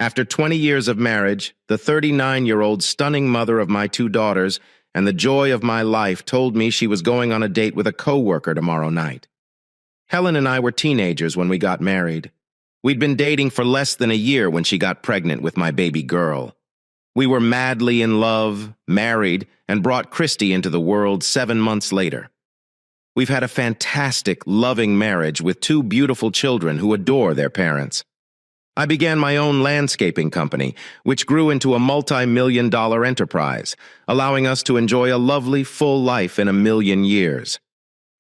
After 20 years of marriage, the 39-year-old stunning mother of my two daughters and the joy of my life told me she was going on a date with a coworker tomorrow night. Helen and I were teenagers when we got married. We'd been dating for less than a year when she got pregnant with my baby girl. We were madly in love, married, and brought Christy into the world 7 months later. We've had a fantastic, loving marriage with two beautiful children who adore their parents. I began my own landscaping company, which grew into a multi-million-dollar enterprise, allowing us to enjoy a lovely, full life in a million years.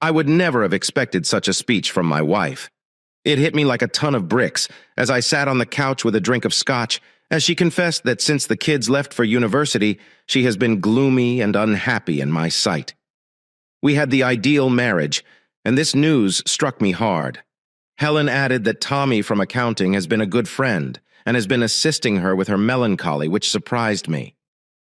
I would never have expected such a speech from my wife. It hit me like a ton of bricks as I sat on the couch with a drink of scotch, as she confessed that since the kids left for university, she has been gloomy and unhappy in my sight. We had the ideal marriage, and this news struck me hard. Helen added that Tommy from accounting has been a good friend and has been assisting her with her melancholy, which surprised me.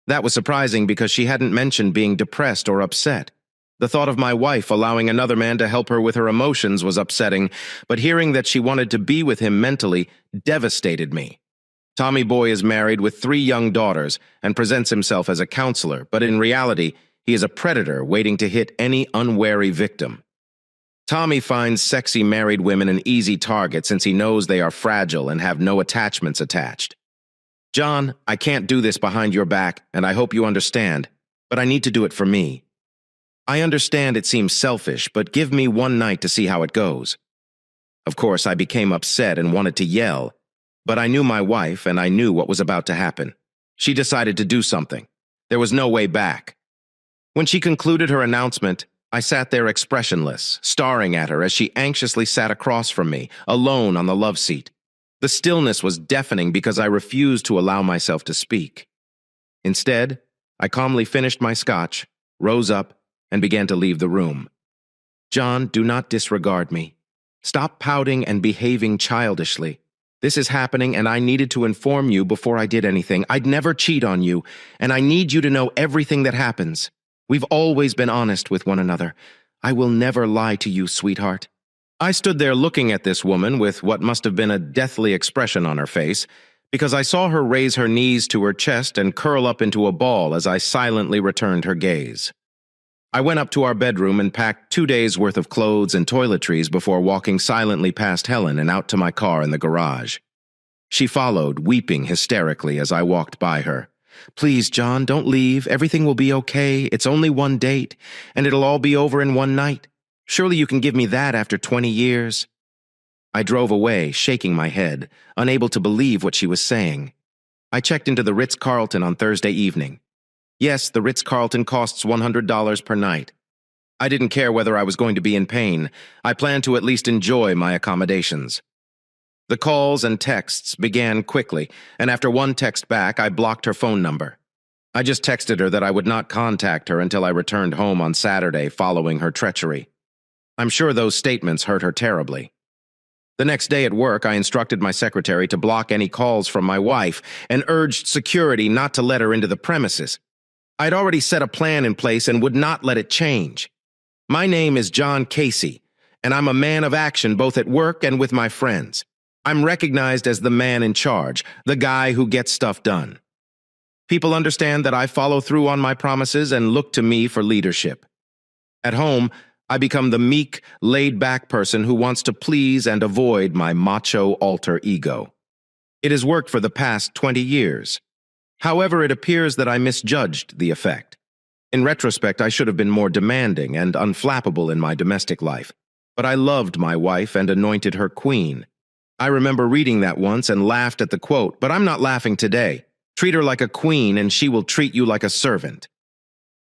That was surprising because she hadn't mentioned being depressed or upset. The thought of my wife allowing another man to help her with her emotions was upsetting, but hearing that she wanted to be with him mentally devastated me. Tommy Boy is married with 3 young daughters and presents himself as a counselor, but in reality, he is a predator waiting to hit any unwary victim. Tommy finds sexy married women an easy target since he knows they are fragile and have no attachments attached. John, I can't do this behind your back, and I hope you understand, but I need to do it for me. I understand it seems selfish, but give me one night to see how it goes. Of course, I became upset and wanted to yell, but I knew my wife and I knew what was about to happen. She decided to do something. There was no way back. When she concluded her announcement, I sat there expressionless, staring at her as she anxiously sat across from me, alone on the love seat. The stillness was deafening because I refused to allow myself to speak. Instead, I calmly finished my scotch, rose up, and began to leave the room. John, do not disregard me. Stop pouting and behaving childishly. This is happening, and I needed to inform you before I did anything. I'd never cheat on you, and I need you to know everything that happens. We've always been honest with one another. I will never lie to you, sweetheart. I stood there looking at this woman with what must have been a deathly expression on her face, because I saw her raise her knees to her chest and curl up into a ball as I silently returned her gaze. I went up to our bedroom and packed 2 days' worth of clothes and toiletries before walking silently past Helen and out to my car in the garage. She followed, weeping hysterically as I walked by her. Please, John, don't leave. Everything will be okay. It's only one date, and it'll all be over in one night. Surely you can give me that after 20 years. I drove away, shaking my head, unable to believe what she was saying. I checked into the Ritz-Carlton on Thursday evening. Yes, the Ritz-Carlton costs $100 per night. I didn't care whether I was going to be in pain. I planned to at least enjoy my accommodations. The calls and texts began quickly, and after one text back, I blocked her phone number. I just texted her that I would not contact her until I returned home on Saturday following her treachery. I'm sure those statements hurt her terribly. The next day at work, I instructed my secretary to block any calls from my wife and urged security not to let her into the premises. I'd already set a plan in place and would not let it change. My name is John Casey, and I'm a man of action both at work and with my friends. I'm recognized as the man in charge, the guy who gets stuff done. People understand that I follow through on my promises and look to me for leadership. At home, I become the meek, laid-back person who wants to please and avoid my macho alter ego. It has worked for the past 20 years. However, it appears that I misjudged the effect. In retrospect, I should have been more demanding and unflappable in my domestic life, but I loved my wife and anointed her queen. I remember reading that once and laughed at the quote, but I'm not laughing today. Treat her like a queen and she will treat you like a servant.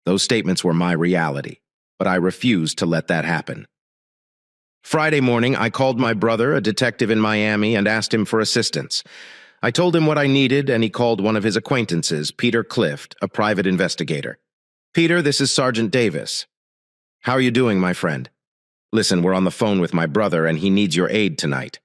Those statements were my reality, but I refused to let that happen. Friday morning, I called my brother, a detective in Miami, and asked him for assistance. I told him what I needed, and he called one of his acquaintances, Peter Clift, a private investigator. Peter, this is Sergeant Davis. How are you doing, my friend? Listen, we're on the phone with my brother, and he needs your aid tonight.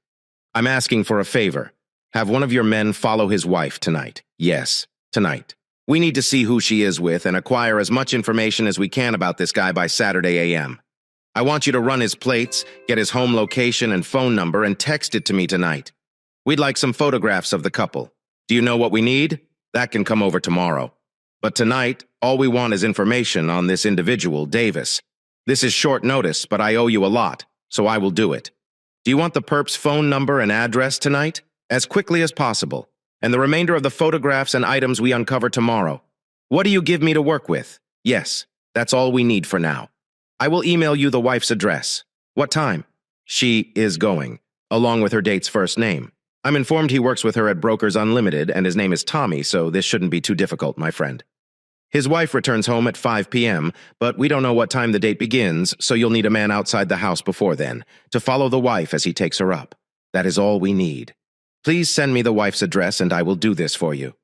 I'm asking for a favor. Have one of your men follow his wife tonight. Yes, tonight. We need to see who she is with and acquire as much information as we can about this guy by Saturday a.m. I want you to run his plates, get his home location and phone number, and text it to me tonight. We'd like some photographs of the couple. Do you know what we need? That can come over tomorrow. But tonight, all we want is information on this individual, Davis. This is short notice, but I owe you a lot, so I will do it. Do you want the perp's phone number and address tonight? As quickly as possible. And the remainder of the photographs and items we uncover tomorrow. What do you give me to work with? Yes, that's all we need for now. I will email you the wife's address. What time? She is going, along with her date's first name. I'm informed he works with her at Brokers Unlimited, and his name is Tommy, so this shouldn't be too difficult, my friend. His wife returns home at 5 p.m., but we don't know what time the date begins, so you'll need a man outside the house before then, to follow the wife as he takes her up. That is all we need. Please send me the wife's address, and I will do this for you.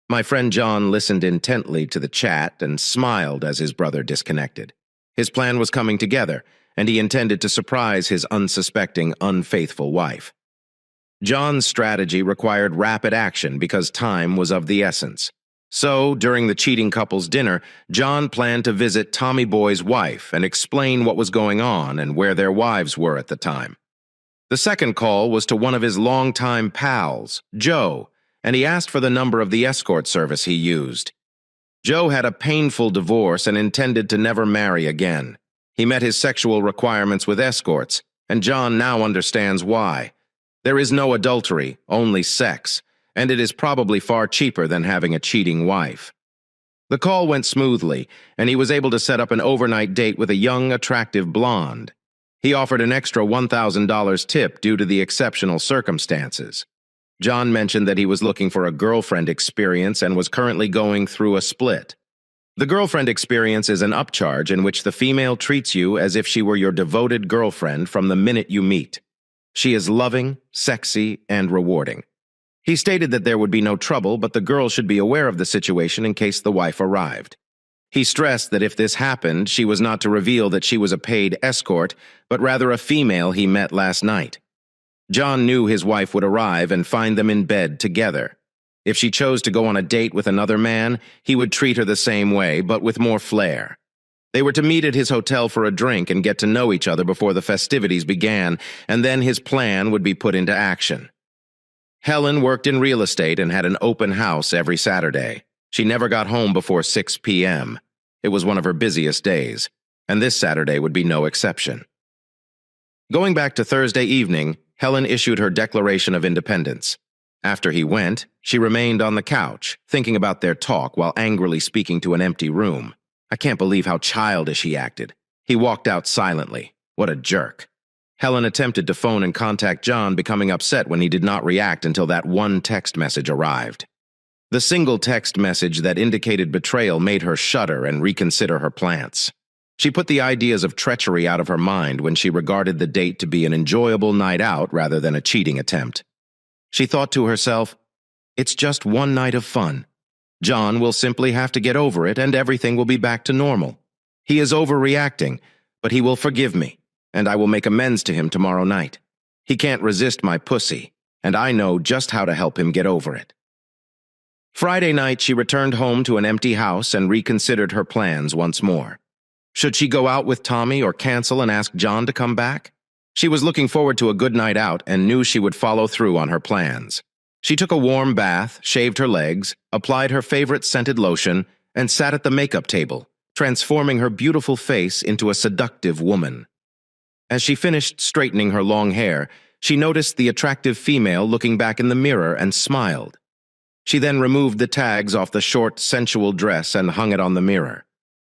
My friend John listened intently to the chat and smiled as his brother disconnected. His plan was coming together, and he intended to surprise his unsuspecting, unfaithful wife. John's strategy required rapid action because time was of the essence. So, during the cheating couple's dinner, John planned to visit Tommy Boy's wife and explain what was going on and where their wives were at the time. The second call was to one of his longtime pals, Joe, and he asked for the number of the escort service he used. Joe had a painful divorce and intended to never marry again. He met his sexual requirements with escorts, and John now understands why. There is no adultery, only sex, and it is probably far cheaper than having a cheating wife. The call went smoothly, and he was able to set up an overnight date with a young, attractive blonde. He offered an extra $1,000 tip due to the exceptional circumstances. John mentioned that he was looking for a girlfriend experience and was currently going through a split. The girlfriend experience is an upcharge in which the female treats you as if she were your devoted girlfriend from the minute you meet. She is loving, sexy, and rewarding. He stated that there would be no trouble, but the girl should be aware of the situation in case the wife arrived. He stressed that if this happened, she was not to reveal that she was a paid escort, but rather a female he met last night. John knew his wife would arrive and find them in bed together. If she chose to go on a date with another man, he would treat her the same way, but with more flair. They were to meet at his hotel for a drink and get to know each other before the festivities began, and then his plan would be put into action. Helen worked in real estate and had an open house every Saturday. She never got home before 6 p.m. It was one of her busiest days, and this Saturday would be no exception. Going back to Thursday evening, Helen issued her Declaration of Independence. After he went, she remained on the couch, thinking about their talk while angrily speaking to an empty room. I can't believe how childish he acted. He walked out silently. What a jerk. Helen attempted to phone and contact John, becoming upset when he did not react until that one text message arrived. The single text message that indicated betrayal made her shudder and reconsider her plans. She put the ideas of treachery out of her mind when she regarded the date to be an enjoyable night out rather than a cheating attempt. She thought to herself, "It's just one night of fun. John will simply have to get over it and everything will be back to normal. He is overreacting, but he will forgive me, and I will make amends to him tomorrow night. He can't resist my pussy, and I know just how to help him get over it." Friday night, she returned home to an empty house and reconsidered her plans once more. Should she go out with Tommy or cancel and ask John to come back? She was looking forward to a good night out and knew she would follow through on her plans. She took a warm bath, shaved her legs, applied her favorite scented lotion, and sat at the makeup table, transforming her beautiful face into a seductive woman. As she finished straightening her long hair, she noticed the attractive female looking back in the mirror and smiled. She then removed the tags off the short, sensual dress and hung it on the mirror.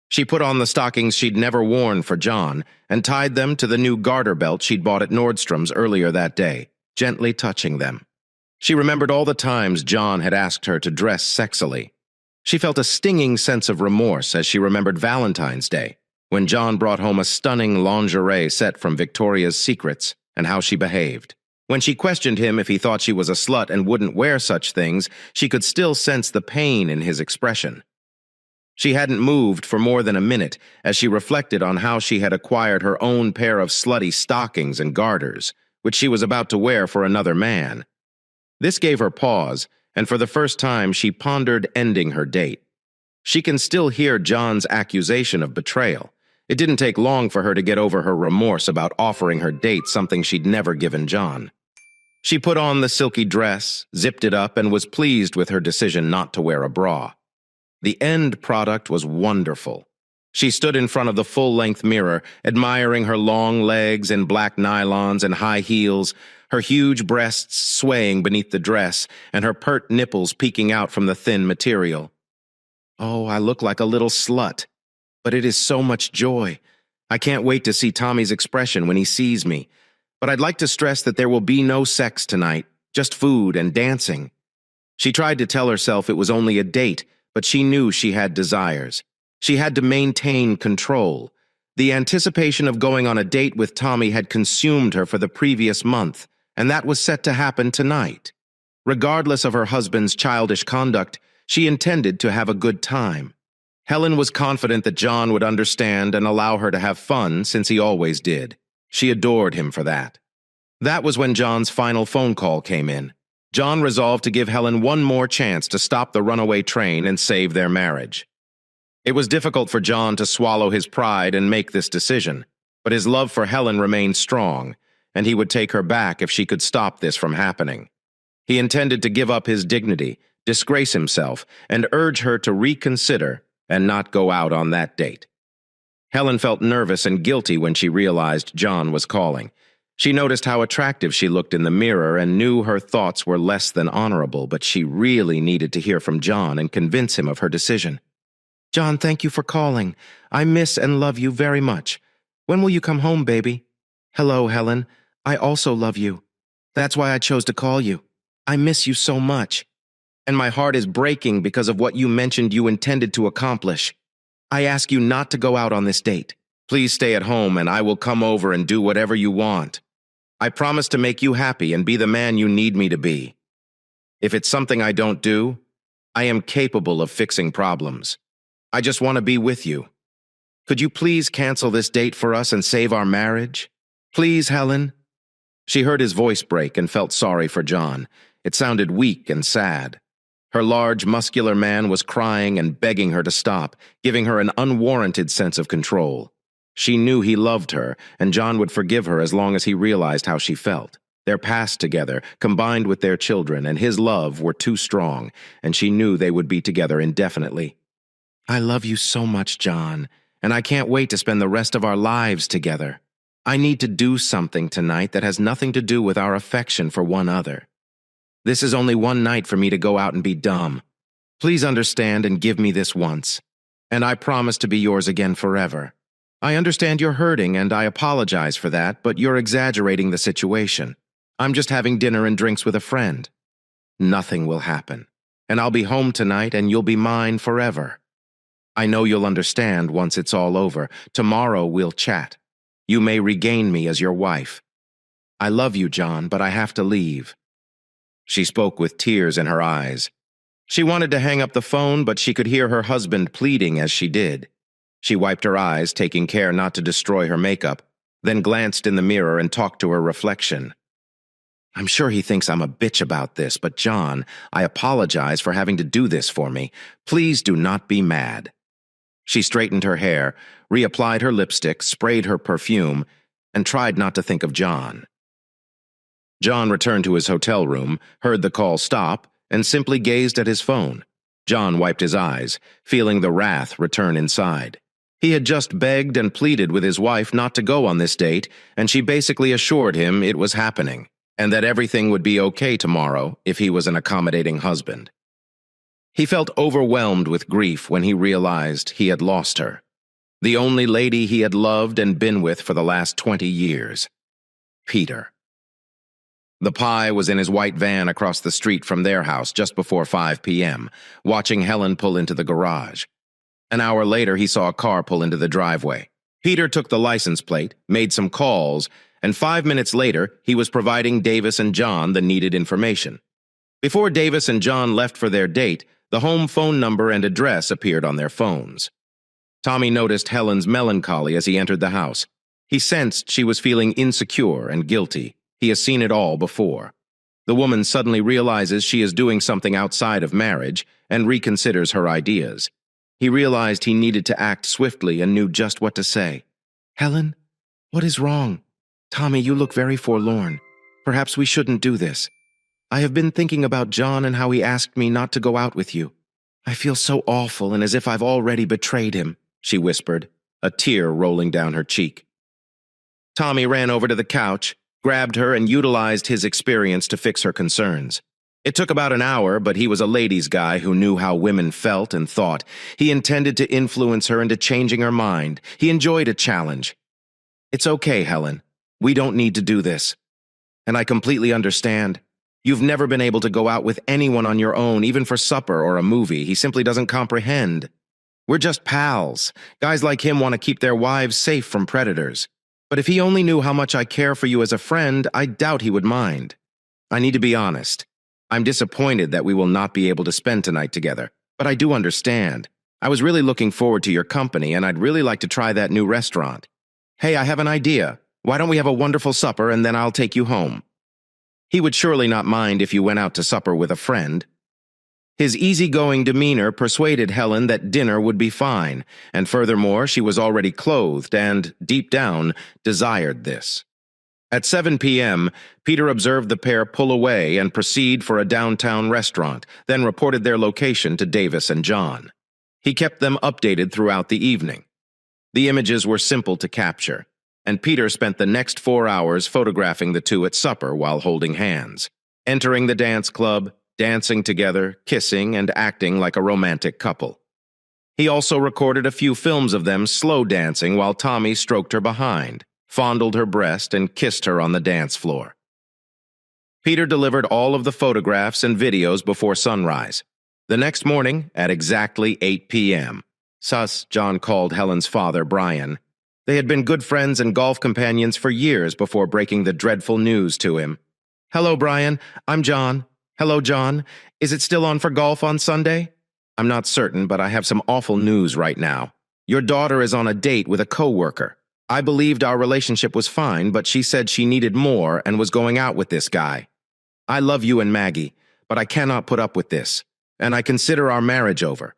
She put on the stockings she'd never worn for John and tied them to the new garter belt she'd bought at Nordstrom's earlier that day, gently touching them. She remembered all the times John had asked her to dress sexily. She felt a stinging sense of remorse as she remembered Valentine's Day, when John brought home a stunning lingerie set from Victoria's Secrets, and how she behaved. When she questioned him if he thought she was a slut and wouldn't wear such things, she could still sense the pain in his expression. She hadn't moved for more than a minute as she reflected on how she had acquired her own pair of slutty stockings and garters, which she was about to wear for another man. This gave her pause, and for the first time she pondered ending her date. She can still hear John's accusation of betrayal. It didn't take long for her to get over her remorse about offering her date something she'd never given John. She put on the silky dress, zipped it up, and was pleased with her decision not to wear a bra. The end product was wonderful. She stood in front of the full-length mirror, admiring her long legs in black nylons and high heels, her huge breasts swaying beneath the dress, and her pert nipples peeking out from the thin material. Oh, I look like a little slut, but it is so much joy. I can't wait to see Tommy's expression when he sees me. But I'd like to stress that there will be no sex tonight, just food and dancing. She tried to tell herself it was only a date, but she knew she had desires. She had to maintain control. The anticipation of going on a date with Tommy had consumed her for the previous month, and that was set to happen tonight. Regardless of her husband's childish conduct, she intended to have a good time. Helen was confident that John would understand and allow her to have fun, since he always did. She adored him for that. That was when John's final phone call came in. John resolved to give Helen one more chance to stop the runaway train and save their marriage. It was difficult for John to swallow his pride and make this decision, but his love for Helen remained strong, and he would take her back if she could stop this from happening. He intended to give up his dignity, disgrace himself, and urge her to reconsider and not go out on that date. Helen felt nervous and guilty when she realized John was calling. She noticed how attractive she looked in the mirror and knew her thoughts were less than honorable, but she really needed to hear from John and convince him of her decision. John, thank you for calling. I miss and love you very much. When will you come home, baby? Hello, Helen. I also love you. That's why I chose to call you. I miss you so much. And my heart is breaking because of what you mentioned you intended to accomplish. I ask you not to go out on this date. Please stay at home and I will come over and do whatever you want. I promise to make you happy and be the man you need me to be. If it's something I don't do, I am capable of fixing problems. I just want to be with you. Could you please cancel this date for us and save our marriage? Please, Helen? She heard his voice break and felt sorry for John. It sounded weak and sad. Her large, muscular man was crying and begging her to stop, giving her an unwarranted sense of control. She knew he loved her, and John would forgive her as long as he realized how she felt. Their past together, combined with their children, and his love were too strong, and she knew they would be together indefinitely. I love you so much, John, and I can't wait to spend the rest of our lives together. I need to do something tonight that has nothing to do with our affection for one another. This is only one night for me to go out and be dumb. Please understand and give me this once, and I promise to be yours again forever. I understand you're hurting, and I apologize for that, but you're exaggerating the situation. I'm just having dinner and drinks with a friend. Nothing will happen, and I'll be home tonight, and you'll be mine forever. I know you'll understand once it's all over. Tomorrow we'll chat. You may regain me as your wife. I love you, John, but I have to leave. She spoke with tears in her eyes. She wanted to hang up the phone, but she could hear her husband pleading as she did. She wiped her eyes, taking care not to destroy her makeup, then glanced in the mirror and talked to her reflection. I'm sure he thinks I'm a bitch about this, but John, I apologize for having to do this for me. Please do not be mad. She straightened her hair, reapplied her lipstick, sprayed her perfume, and tried not to think of John. John returned to his hotel room, heard the call stop, and simply gazed at his phone. John wiped his eyes, feeling the wrath return inside. He had just begged and pleaded with his wife not to go on this date, and she basically assured him it was happening, and that everything would be okay tomorrow if he was an accommodating husband. He felt overwhelmed with grief when he realized he had lost her, the only lady he had loved and been with for the last 20 years. Peter. The Pie was in his white van across the street from their house just before 5 p.m., watching Helen pull into the garage. An hour later, he saw a car pull into the driveway. Peter took the license plate, made some calls, and 5 minutes later, he was providing Davis and John the needed information. Before Davis and John left for their date, the home phone number and address appeared on their phones. Tommy noticed Helen's melancholy as he entered the house. He sensed she was feeling insecure and guilty. He has seen it all before. The woman suddenly realizes she is doing something outside of marriage and reconsiders her ideas. He realized he needed to act swiftly and knew just what to say. Helen, what is wrong? Tommy, you look very forlorn. Perhaps we shouldn't do this. I have been thinking about John and how he asked me not to go out with you. I feel so awful and as if I've already betrayed him," she whispered, a tear rolling down her cheek. Tommy ran over to the couch, grabbed her, and utilized his experience to fix her concerns. It took about an hour, but he was a ladies' guy who knew how women felt and thought. He intended to influence her into changing her mind. He enjoyed a challenge. "It's okay, Helen. We don't need to do this. And I completely understand. You've never been able to go out with anyone on your own, even for supper or a movie. He simply doesn't comprehend. We're just pals. Guys like him want to keep their wives safe from predators. But if he only knew how much I care for you as a friend, I doubt he would mind. I need to be honest. I'm disappointed that we will not be able to spend tonight together, but I do understand. I was really looking forward to your company, and I'd really like to try that new restaurant. Hey, I have an idea. Why don't we have a wonderful supper, and then I'll take you home?" He would surely not mind if you went out to supper with a friend. His easygoing demeanor persuaded Helen that dinner would be fine, and furthermore, she was already clothed and, deep down, desired this. At 7 p.m., Peter observed the pair pull away and proceed for a downtown restaurant, then reported their location to Davis and John. He kept them updated throughout the evening. The images were simple to capture, and Peter spent the next 4 hours photographing the two at supper while holding hands, entering the dance club, dancing together, kissing, and acting like a romantic couple. He also recorded a few films of them slow dancing while Tommy stroked her behind, fondled her breast, and kissed her on the dance floor. Peter delivered all of the photographs and videos before sunrise. The next morning, at exactly 8 p.m., John called Helen's father, Brian. They had been good friends and golf companions for years before breaking the dreadful news to him. "Hello, Brian. I'm John." "Hello, John. Is it still on for golf on Sunday?" "I'm not certain, but I have some awful news right now. Your daughter is on a date with a coworker. I believed our relationship was fine, but she said she needed more and was going out with this guy. I love you and Maggie, but I cannot put up with this, and I consider our marriage over.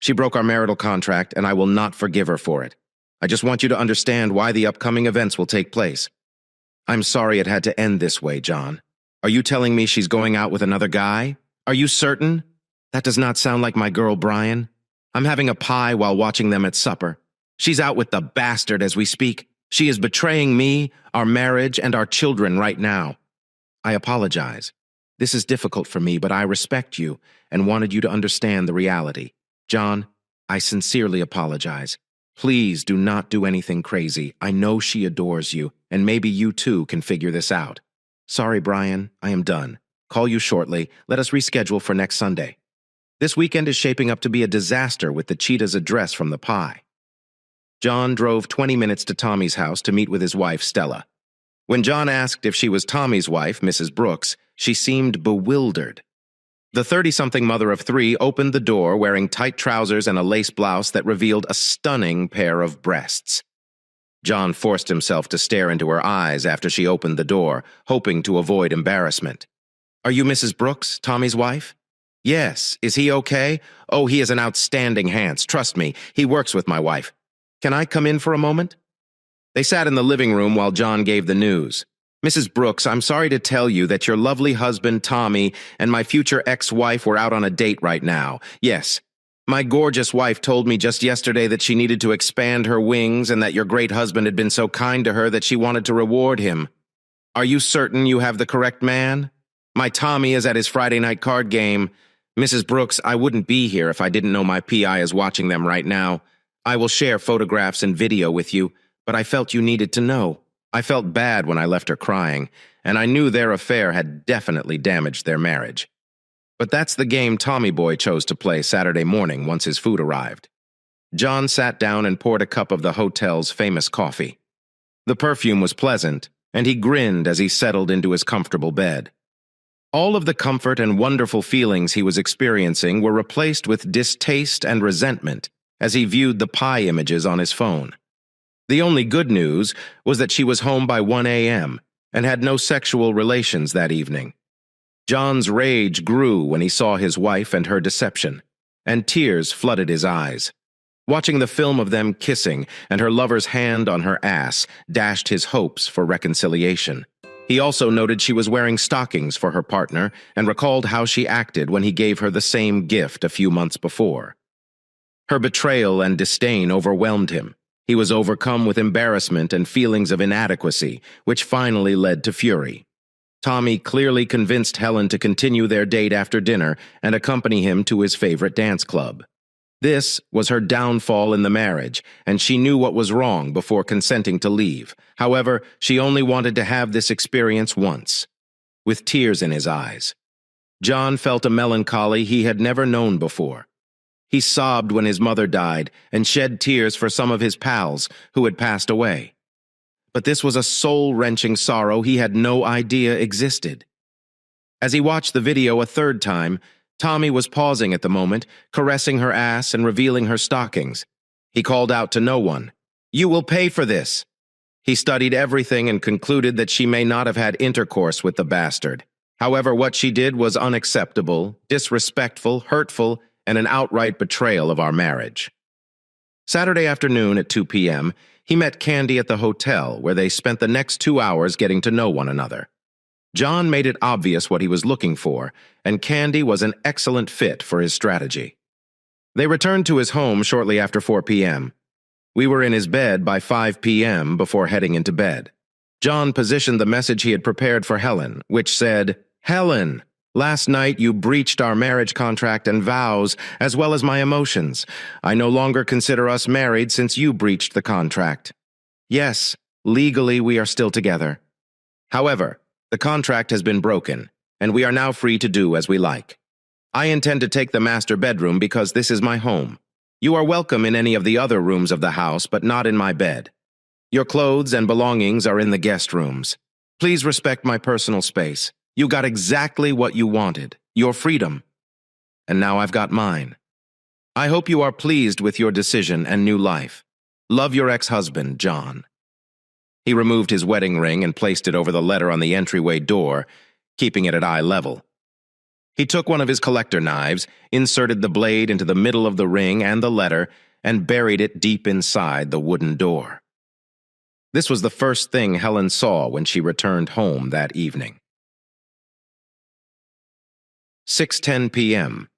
She broke our marital contract, and I will not forgive her for it. I just want you to understand why the upcoming events will take place. I'm sorry it had to end this way, John. Are you telling me she's going out with another guy? Are you certain? That does not sound like my girl, Brian. I'm having a pie while watching them at supper. She's out with the bastard as we speak. She is betraying me, our marriage, and our children right now. I apologize. This is difficult for me, but I respect you and wanted you to understand the reality. John, I sincerely apologize. Please do not do anything crazy. I know she adores you, and maybe you too can figure this out. Sorry, Brian, I am done. Call you shortly. Let us reschedule for next Sunday. This weekend is shaping up to be a disaster with the cheetah's address from the pie. John drove 20 minutes to Tommy's house to meet with his wife, Stella. When John asked if she was Tommy's wife, Mrs. Brooks, she seemed bewildered. The 30-something mother of three opened the door wearing tight trousers and a lace blouse that revealed a stunning pair of breasts. John forced himself to stare into her eyes after she opened the door, hoping to avoid embarrassment. Are you Mrs. Brooks, Tommy's wife? Yes. Is he okay? Oh, he is an outstanding Hans. Trust me, he works with my wife. Can I come in for a moment? They sat in the living room while John gave the news. Mrs. Brooks, I'm sorry to tell you that your lovely husband, Tommy, and my future ex-wife were out on a date right now. Yes. My gorgeous wife told me just yesterday that she needed to expand her wings and that your great husband had been so kind to her that she wanted to reward him. Are you certain you have the correct man? My Tommy is at his Friday night card game. Mrs. Brooks, I wouldn't be here if I didn't know my PI is watching them right now. I will share photographs and video with you, but I felt you needed to know. I felt bad when I left her crying, and I knew their affair had definitely damaged their marriage. But that's the game Tommy Boy chose to play Saturday morning once his food arrived. John sat down and poured a cup of the hotel's famous coffee. The perfume was pleasant, and he grinned as he settled into his comfortable bed. All of the comfort and wonderful feelings he was experiencing were replaced with distaste and resentment as he viewed the pie images on his phone. The only good news was that she was home by 1 a.m. and had no sexual relations that evening. John's rage grew when he saw his wife and her deception, and tears flooded his eyes. Watching the film of them kissing and her lover's hand on her ass dashed his hopes for reconciliation. He also noted she was wearing stockings for her partner and recalled how she acted when he gave her the same gift a few months before. Her betrayal and disdain overwhelmed him. He was overcome with embarrassment and feelings of inadequacy, which finally led to fury. Tommy clearly convinced Helen to continue their date after dinner and accompany him to his favorite dance club. This was her downfall in the marriage, and she knew what was wrong before consenting to leave. However, she only wanted to have this experience once. With tears in his eyes, John felt a melancholy he had never known before. He sobbed when his mother died and shed tears for some of his pals who had passed away. But this was a soul-wrenching sorrow he had no idea existed. As he watched the video a third time, Tommy was pausing at the moment, caressing her ass and revealing her stockings. He called out to no one, "You will pay for this." He studied everything and concluded that she may not have had intercourse with the bastard. However, what she did was unacceptable, disrespectful, hurtful, and an outright betrayal of our marriage. Saturday afternoon at 2 p.m., he met Candy at the hotel, where they spent the next 2 hours getting to know one another. John made it obvious what he was looking for, and Candy was an excellent fit for his strategy. They returned to his home shortly after 4 p.m. We were in his bed by 5 p.m. before heading into bed. John positioned the message he had prepared for Helen, which said, "Helen, last night you breached our marriage contract and vows, as well as my emotions. I no longer consider us married since you breached the contract. Yes, legally we are still together. However, the contract has been broken, and we are now free to do as we like. I intend to take the master bedroom because this is my home. You are welcome in any of the other rooms of the house, but not in my bed. Your clothes and belongings are in the guest rooms. Please respect my personal space. You got exactly what you wanted, your freedom. And now I've got mine. I hope you are pleased with your decision and new life. Love your ex-husband, John." He removed his wedding ring and placed it over the letter on the entryway door, keeping it at eye level. He took one of his collector knives, inserted the blade into the middle of the ring and the letter, and buried it deep inside the wooden door. This was the first thing Helen saw when she returned home that evening. 6:10 p.m.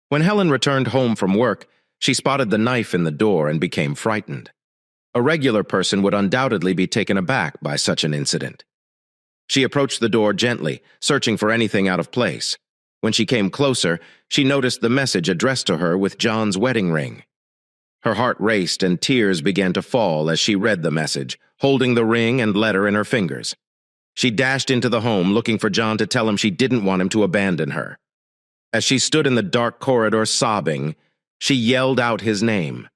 When Helen returned home from work, she spotted the knife in the door and became frightened. A regular person would undoubtedly be taken aback by such an incident. She approached the door gently, searching for anything out of place. When she came closer, she noticed the message addressed to her with John's wedding ring. Her heart raced and tears began to fall as she read the message, holding the ring and letter in her fingers. She dashed into the home looking for John to tell him she didn't want him to abandon her. As she stood in the dark corridor sobbing, she yelled out his name.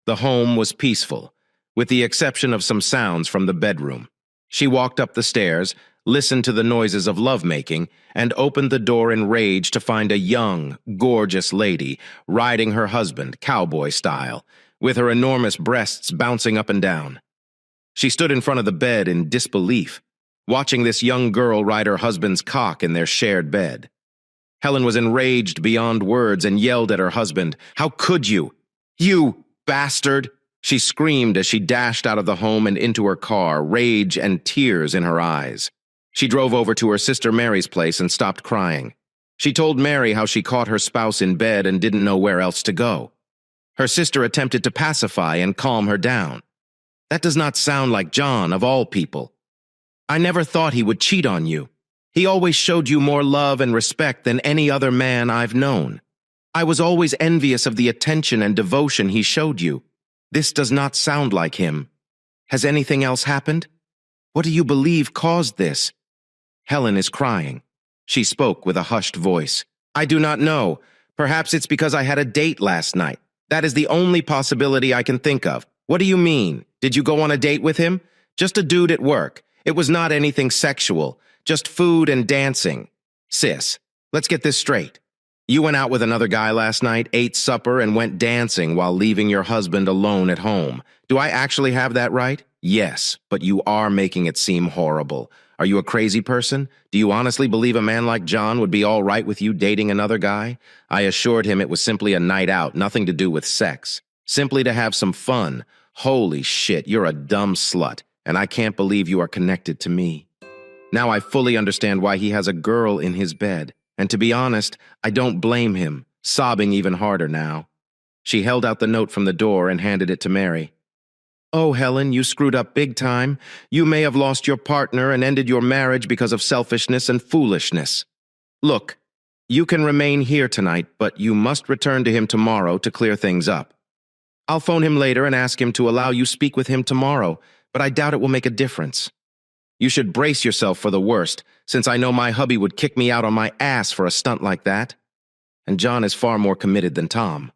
The home was peaceful, with the exception of some sounds from the bedroom. She walked up the stairs, listened to the noises of lovemaking, and opened the door in rage to find a young, gorgeous lady riding her husband, cowboy style, with her enormous breasts bouncing up and down. She stood in front of the bed in disbelief, watching this young girl ride her husband's cock in their shared bed. Helen was enraged beyond words and yelled at her husband, "How could you? You bastard!" She screamed as she dashed out of the home and into her car, rage and tears in her eyes. She drove over to her sister Mary's place and stopped crying. She told Mary how she caught her spouse in bed and didn't know where else to go. Her sister attempted to pacify and calm her down. "That does not sound like John, of all people. I never thought he would cheat on you. He always showed you more love and respect than any other man I've known. I was always envious of the attention and devotion he showed you. This does not sound like him. Has anything else happened? What do you believe caused this?" Helen is crying. She spoke with a hushed voice. "I do not know. Perhaps it's because I had a date last night. That is the only possibility I can think of. What do you mean? Did you go on a date with him? Just a dude at work. It was not anything sexual. Just food and dancing. Sis, let's get this straight. You went out with another guy last night, ate supper, and went dancing while leaving your husband alone at home. Do I actually have that right? Yes, but you are making it seem horrible. Are you a crazy person? Do you honestly believe a man like John would be all right with you dating another guy? I assured him it was simply a night out, nothing to do with sex. Simply to have some fun. Holy shit, you're a dumb slut. and I can't believe you are connected to me. Now I fully understand why he has a girl in his bed, and to be honest, I don't blame him, sobbing even harder now. She held out the note from the door and handed it to Mary. Oh, Helen, you screwed up big time. You may have lost your partner and ended your marriage because of selfishness and foolishness. Look, you can remain here tonight, but you must return to him tomorrow to clear things up. I'll phone him later and ask him to allow you speak with him tomorrow, but I doubt it will make a difference. You should brace yourself for the worst, since I know my hubby would kick me out on my ass for a stunt like that. And John is far more committed than Tom.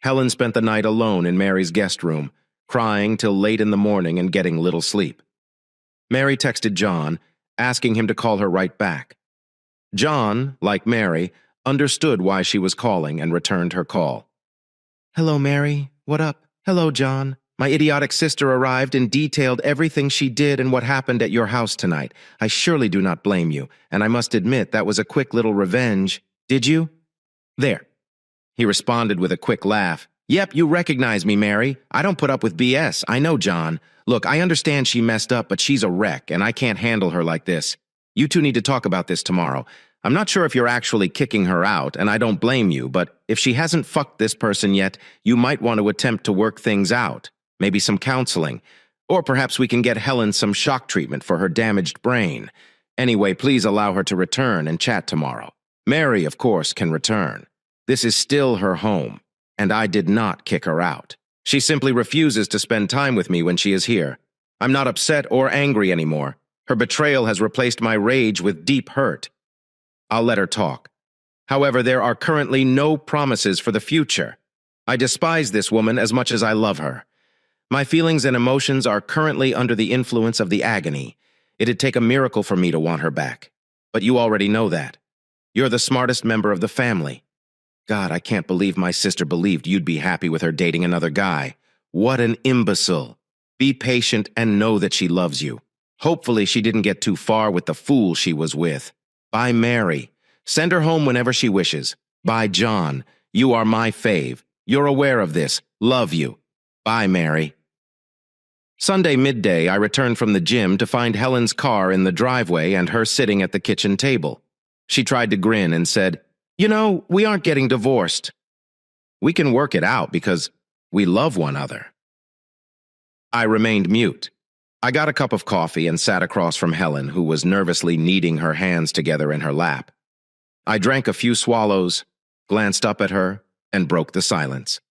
Helen spent the night alone in Mary's guest room, crying till late in the morning and getting little sleep. Mary texted John, asking him to call her right back. John, like Mary, understood why she was calling and returned her call. Hello, Mary. What up? Hello, John. My idiotic sister arrived and detailed everything she did and what happened at your house tonight. I surely do not blame you, and I must admit that was a quick little revenge. Did you? There. He responded with a quick laugh. Yep, you recognize me, Mary. I don't put up with BS. I know, John. Look, I understand she messed up, but she's a wreck, and I can't handle her like this. You two need to talk about this tomorrow. I'm not sure if you're actually kicking her out, and I don't blame you, but if she hasn't fucked this person yet, you might want to attempt to work things out. Maybe some counseling. Or perhaps we can get Helen some shock treatment for her damaged brain. Anyway, please allow her to return and chat tomorrow. Mary, of course, can return. This is still her home, and I did not kick her out. She simply refuses to spend time with me when she is here. I'm not upset or angry anymore. Her betrayal has replaced my rage with deep hurt. I'll let her talk. However, there are currently no promises for the future. I despise this woman as much as I love her. My feelings and emotions are currently under the influence of the agony. It'd take a miracle for me to want her back. But you already know that. You're the smartest member of the family. God, I can't believe my sister believed you'd be happy with her dating another guy. What an imbecile. Be patient and know that she loves you. Hopefully she didn't get too far with the fool she was with. Bye, Mary. Send her home whenever she wishes. Bye, John. You are my fave. You're aware of this. Love you. Bye, Mary. Sunday midday, I returned from the gym to find Helen's car in the driveway and her sitting at the kitchen table. She tried to grin and said, You know, we aren't getting divorced. We can work it out because we love one another. I remained mute. I got a cup of coffee and sat across from Helen, who was nervously kneading her hands together in her lap. I drank a few swallows, glanced up at her, and broke the silence.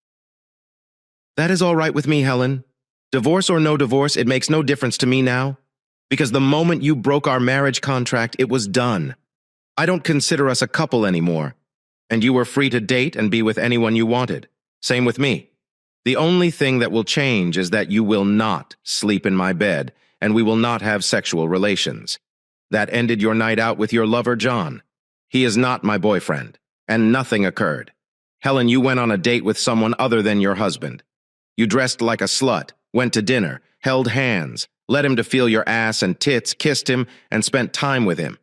That is all right with me, Helen. Divorce or no divorce, it makes no difference to me now. Because the moment you broke our marriage contract, it was done. I don't consider us a couple anymore. And you were free to date and be with anyone you wanted. Same with me. The only thing that will change is that you will not sleep in my bed, and we will not have sexual relations. That ended your night out with your lover, John. He is not my boyfriend, and nothing occurred. Helen, you went on a date with someone other than your husband. You dressed like a slut, went to dinner, held hands, led him to feel your ass and tits, kissed him, and spent time with him.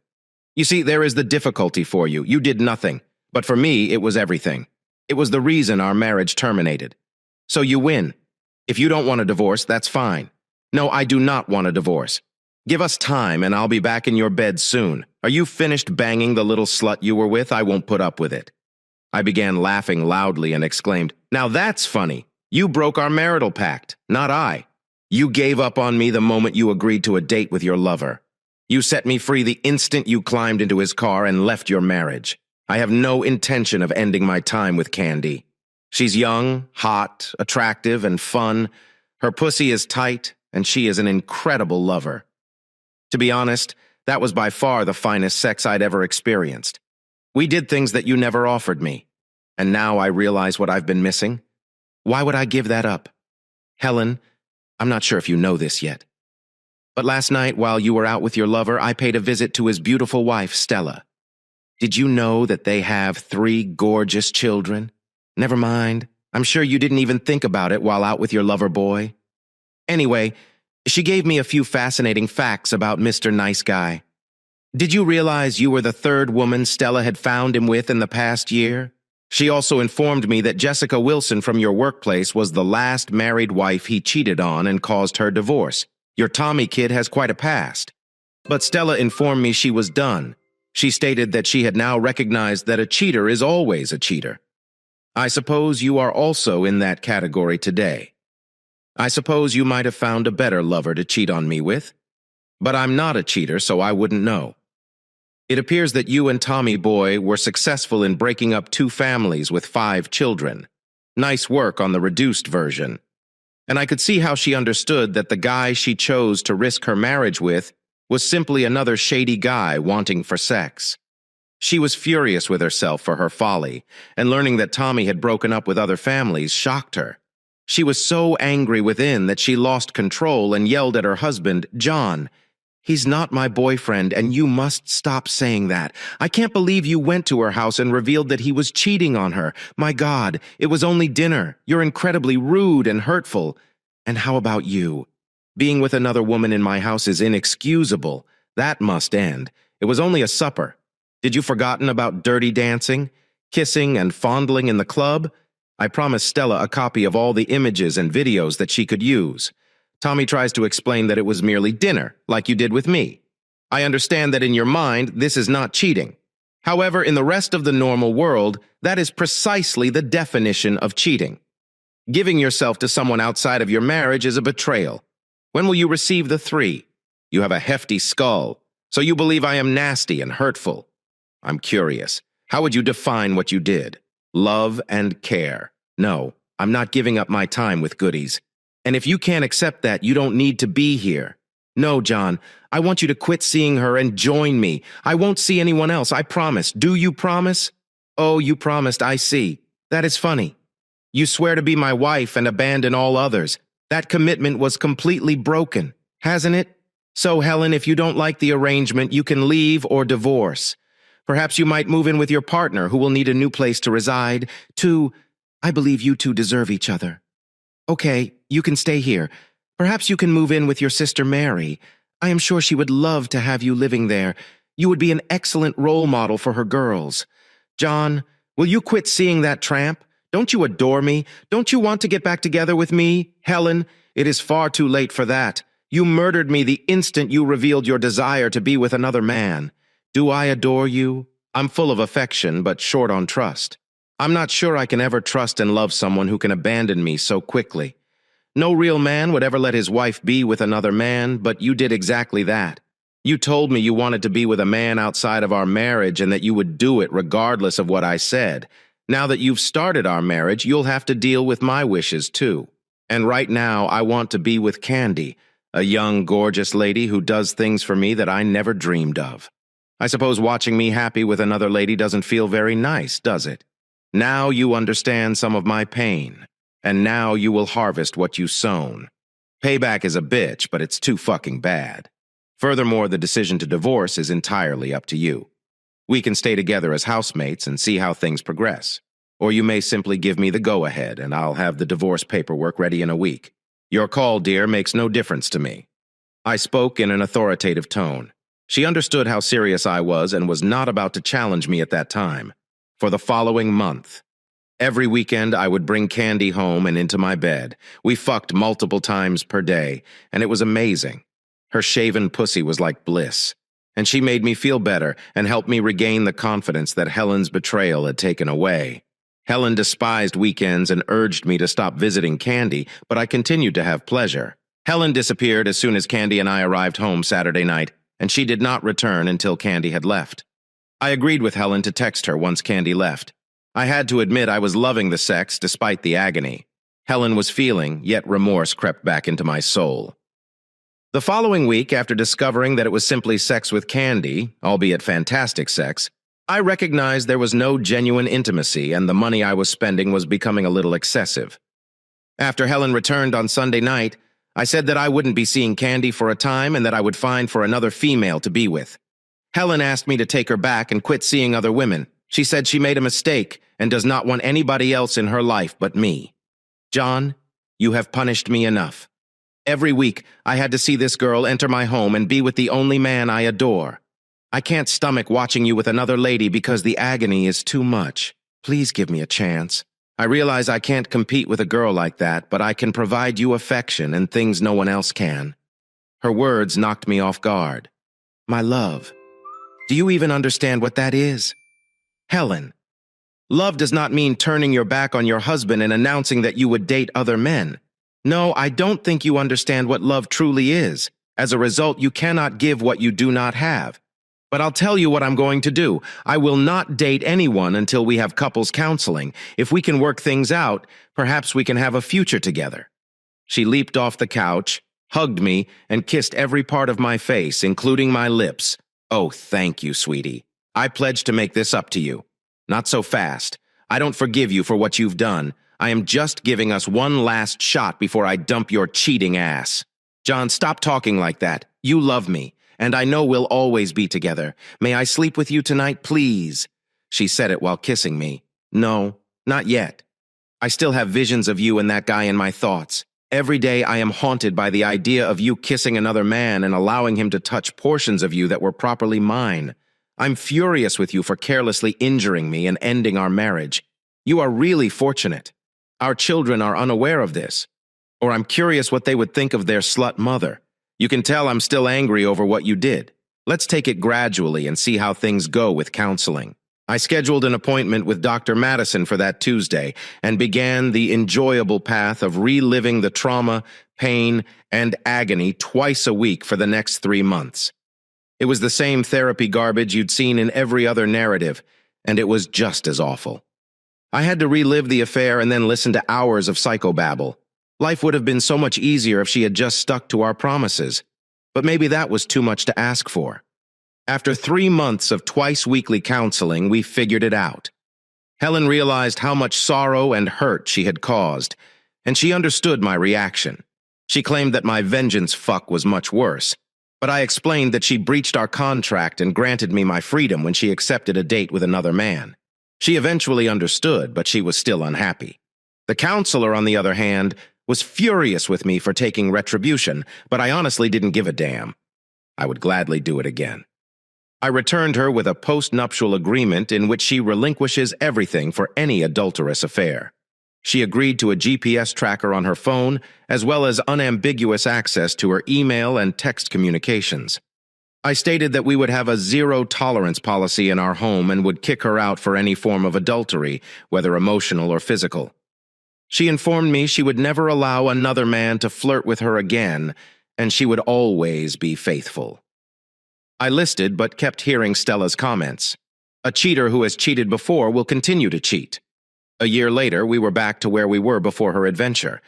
You see, there is the difficulty for you. You did nothing. But for me, it was everything. It was the reason our marriage terminated. So you win. If you don't want a divorce, that's fine. No, I do not want a divorce. Give us time and I'll be back in your bed soon. Are you finished banging the little slut you were with? I won't put up with it. I began laughing loudly and exclaimed, Now that's funny. You broke our marital pact, not I. You gave up on me the moment you agreed to a date with your lover. You set me free the instant you climbed into his car and left your marriage. I have no intention of ending my time with Candy. She's young, hot, attractive, and fun. Her pussy is tight, and she is an incredible lover. To be honest, that was by far the finest sex I'd ever experienced. We did things that you never offered me, and now I realize what I've been missing. Why would I give that up? Helen, I'm not sure if you know this yet, but last night while you were out with your lover, I paid a visit to his beautiful wife, Stella. Did you know that they have 3 gorgeous children? Never mind. I'm sure you didn't even think about it while out with your lover boy. Anyway, she gave me a few fascinating facts about Mr. Nice Guy. Did you realize you were the 3rd woman Stella had found him with in the past year? She also informed me that Jessica Wilson from your workplace was the last married wife he cheated on and caused her divorce. Your Tommy kid has quite a past. But Stella informed me she was done. She stated that she had now recognized that a cheater is always a cheater. I suppose you are also in that category today. I suppose you might have found a better lover to cheat on me with. But I'm not a cheater, so I wouldn't know. It appears that you and Tommy Boy were successful in breaking up 2 families with 5 children. Nice work on the reduced version. And I could see how she understood that the guy she chose to risk her marriage with was simply another shady guy wanting for sex. She was furious with herself for her folly, and learning that Tommy had broken up with other families shocked her. She was so angry within that she lost control and yelled at her husband, "John, he's not my boyfriend, and you must stop saying that. I can't believe you went to her house and revealed that he was cheating on her. My God, it was only dinner. You're incredibly rude and hurtful. And how about you? Being with another woman in my house is inexcusable. That must end. It was only a supper. Did you forgotten about dirty dancing, kissing, and fondling in the club? I promised Stella a copy of all the images and videos that she could use. Tommy tries to explain that it was merely dinner, like you did with me. I understand that in your mind, this is not cheating. However, in the rest of the normal world, that is precisely the definition of cheating. Giving yourself to someone outside of your marriage is a betrayal. When will you receive the 3? You have a hefty skull, so you believe I am nasty and hurtful. I'm curious. How would you define what you did? Love and care. No, I'm not giving up my time with goodies. And if you can't accept that, you don't need to be here. No, John, I want you to quit seeing her and join me. I won't see anyone else, I promise. Do you promise? Oh, you promised, I see. That is funny. You swear to be my wife and abandon all others. That commitment was completely broken, hasn't it? So, Helen, if you don't like the arrangement, you can leave or divorce. Perhaps you might move in with your partner, who will need a new place to reside. 2, I believe you 2 deserve each other. Okay, you can stay here. Perhaps you can move in with your sister Mary. I am sure she would love to have you living there. You would be an excellent role model for her girls. John, will you quit seeing that tramp? Don't you adore me? Don't you want to get back together with me? Helen, it is far too late for that. You murdered me the instant you revealed your desire to be with another man. Do I adore you? I'm full of affection, but short on trust. I'm not sure I can ever trust and love someone who can abandon me so quickly. No real man would ever let his wife be with another man, but you did exactly that. You told me you wanted to be with a man outside of our marriage and that you would do it regardless of what I said. Now that you've started our marriage, you'll have to deal with my wishes too. And right now, I want to be with Candy, a young, gorgeous lady who does things for me that I never dreamed of. I suppose watching me happy with another lady doesn't feel very nice, does it? Now you understand some of my pain, and now you will harvest what you sown. Payback is a bitch, but it's too fucking bad. Furthermore, the decision to divorce is entirely up to you. We can stay together as housemates and see how things progress. Or you may simply give me the go-ahead, and I'll have the divorce paperwork ready in a week. Your call, dear, makes no difference to me. I spoke in an authoritative tone. She understood how serious I was and was not about to challenge me at that time. For the following month, every weekend I would bring Candy home and into my bed. We fucked multiple times per day, and it was amazing. Her shaven pussy was like bliss, and she made me feel better and helped me regain the confidence that Helen's betrayal had taken away. Helen despised weekends and urged me to stop visiting Candy, but I continued to have pleasure. Helen disappeared as soon as Candy and I arrived home Saturday night, and she did not return until Candy had left. I agreed with Helen to text her once Candy left. I had to admit I was loving the sex despite the agony. Helen was feeling, yet remorse crept back into my soul. The following week, after discovering that it was simply sex with Candy, albeit fantastic sex, I recognized there was no genuine intimacy and the money I was spending was becoming a little excessive. After Helen returned on Sunday night, I said that I wouldn't be seeing Candy for a time and that I would find for another female to be with. Helen asked me to take her back and quit seeing other women. She said she made a mistake and does not want anybody else in her life but me. John, you have punished me enough. Every week, I had to see this girl enter my home and be with the only man I adore. I can't stomach watching you with another lady because the agony is too much. Please give me a chance. I realize I can't compete with a girl like that, but I can provide you affection and things no one else can. Her words knocked me off guard. My love. Do you even understand what that is? Helen, love does not mean turning your back on your husband and announcing that you would date other men. No, I don't think you understand what love truly is. As a result, you cannot give what you do not have. But I'll tell you what I'm going to do. I will not date anyone until we have couples counseling. If we can work things out, perhaps we can have a future together. She leaped off the couch, hugged me, and kissed every part of my face, including my lips. Oh, thank you, sweetie. I pledge to make this up to you. Not so fast. I don't forgive you for what you've done. I am just giving us one last shot before I dump your cheating ass. John, stop talking like that. You love me, and I know we'll always be together. May I sleep with you tonight, please? She said it while kissing me. No, not yet. I still have visions of you and that guy in my thoughts. Every day I am haunted by the idea of you kissing another man and allowing him to touch portions of you that were properly mine. I'm furious with you for carelessly injuring me and ending our marriage. You are really fortunate. Our children are unaware of this. Or I'm curious what they would think of their slut mother. You can tell I'm still angry over what you did. Let's take it gradually and see how things go with counseling. I scheduled an appointment with Dr. Madison for that Tuesday and began the enjoyable path of reliving the trauma, pain, and agony twice a week for the next 3 months. It was the same therapy garbage you'd seen in every other narrative, and it was just as awful. I had to relive the affair and then listen to hours of psychobabble. Life would have been so much easier if she had just stuck to our promises, but maybe that was too much to ask for. After 3 months of twice-weekly counseling, we figured it out. Helen realized how much sorrow and hurt she had caused, and she understood my reaction. She claimed that my vengeance fuck was much worse, but I explained that she breached our contract and granted me my freedom when she accepted a date with another man. She eventually understood, but she was still unhappy. The counselor, on the other hand, was furious with me for taking retribution, but I honestly didn't give a damn. I would gladly do it again. I returned her with a post-nuptial agreement in which she relinquishes everything for any adulterous affair. She agreed to a GPS tracker on her phone, as well as unambiguous access to her email and text communications. I stated that we would have a zero-tolerance policy in our home and would kick her out for any form of adultery, whether emotional or physical. She informed me she would never allow another man to flirt with her again, and she would always be faithful. I listed but kept hearing Stella's comments. A cheater who has cheated before will continue to cheat. A year later, we were back to where we were before her adventure,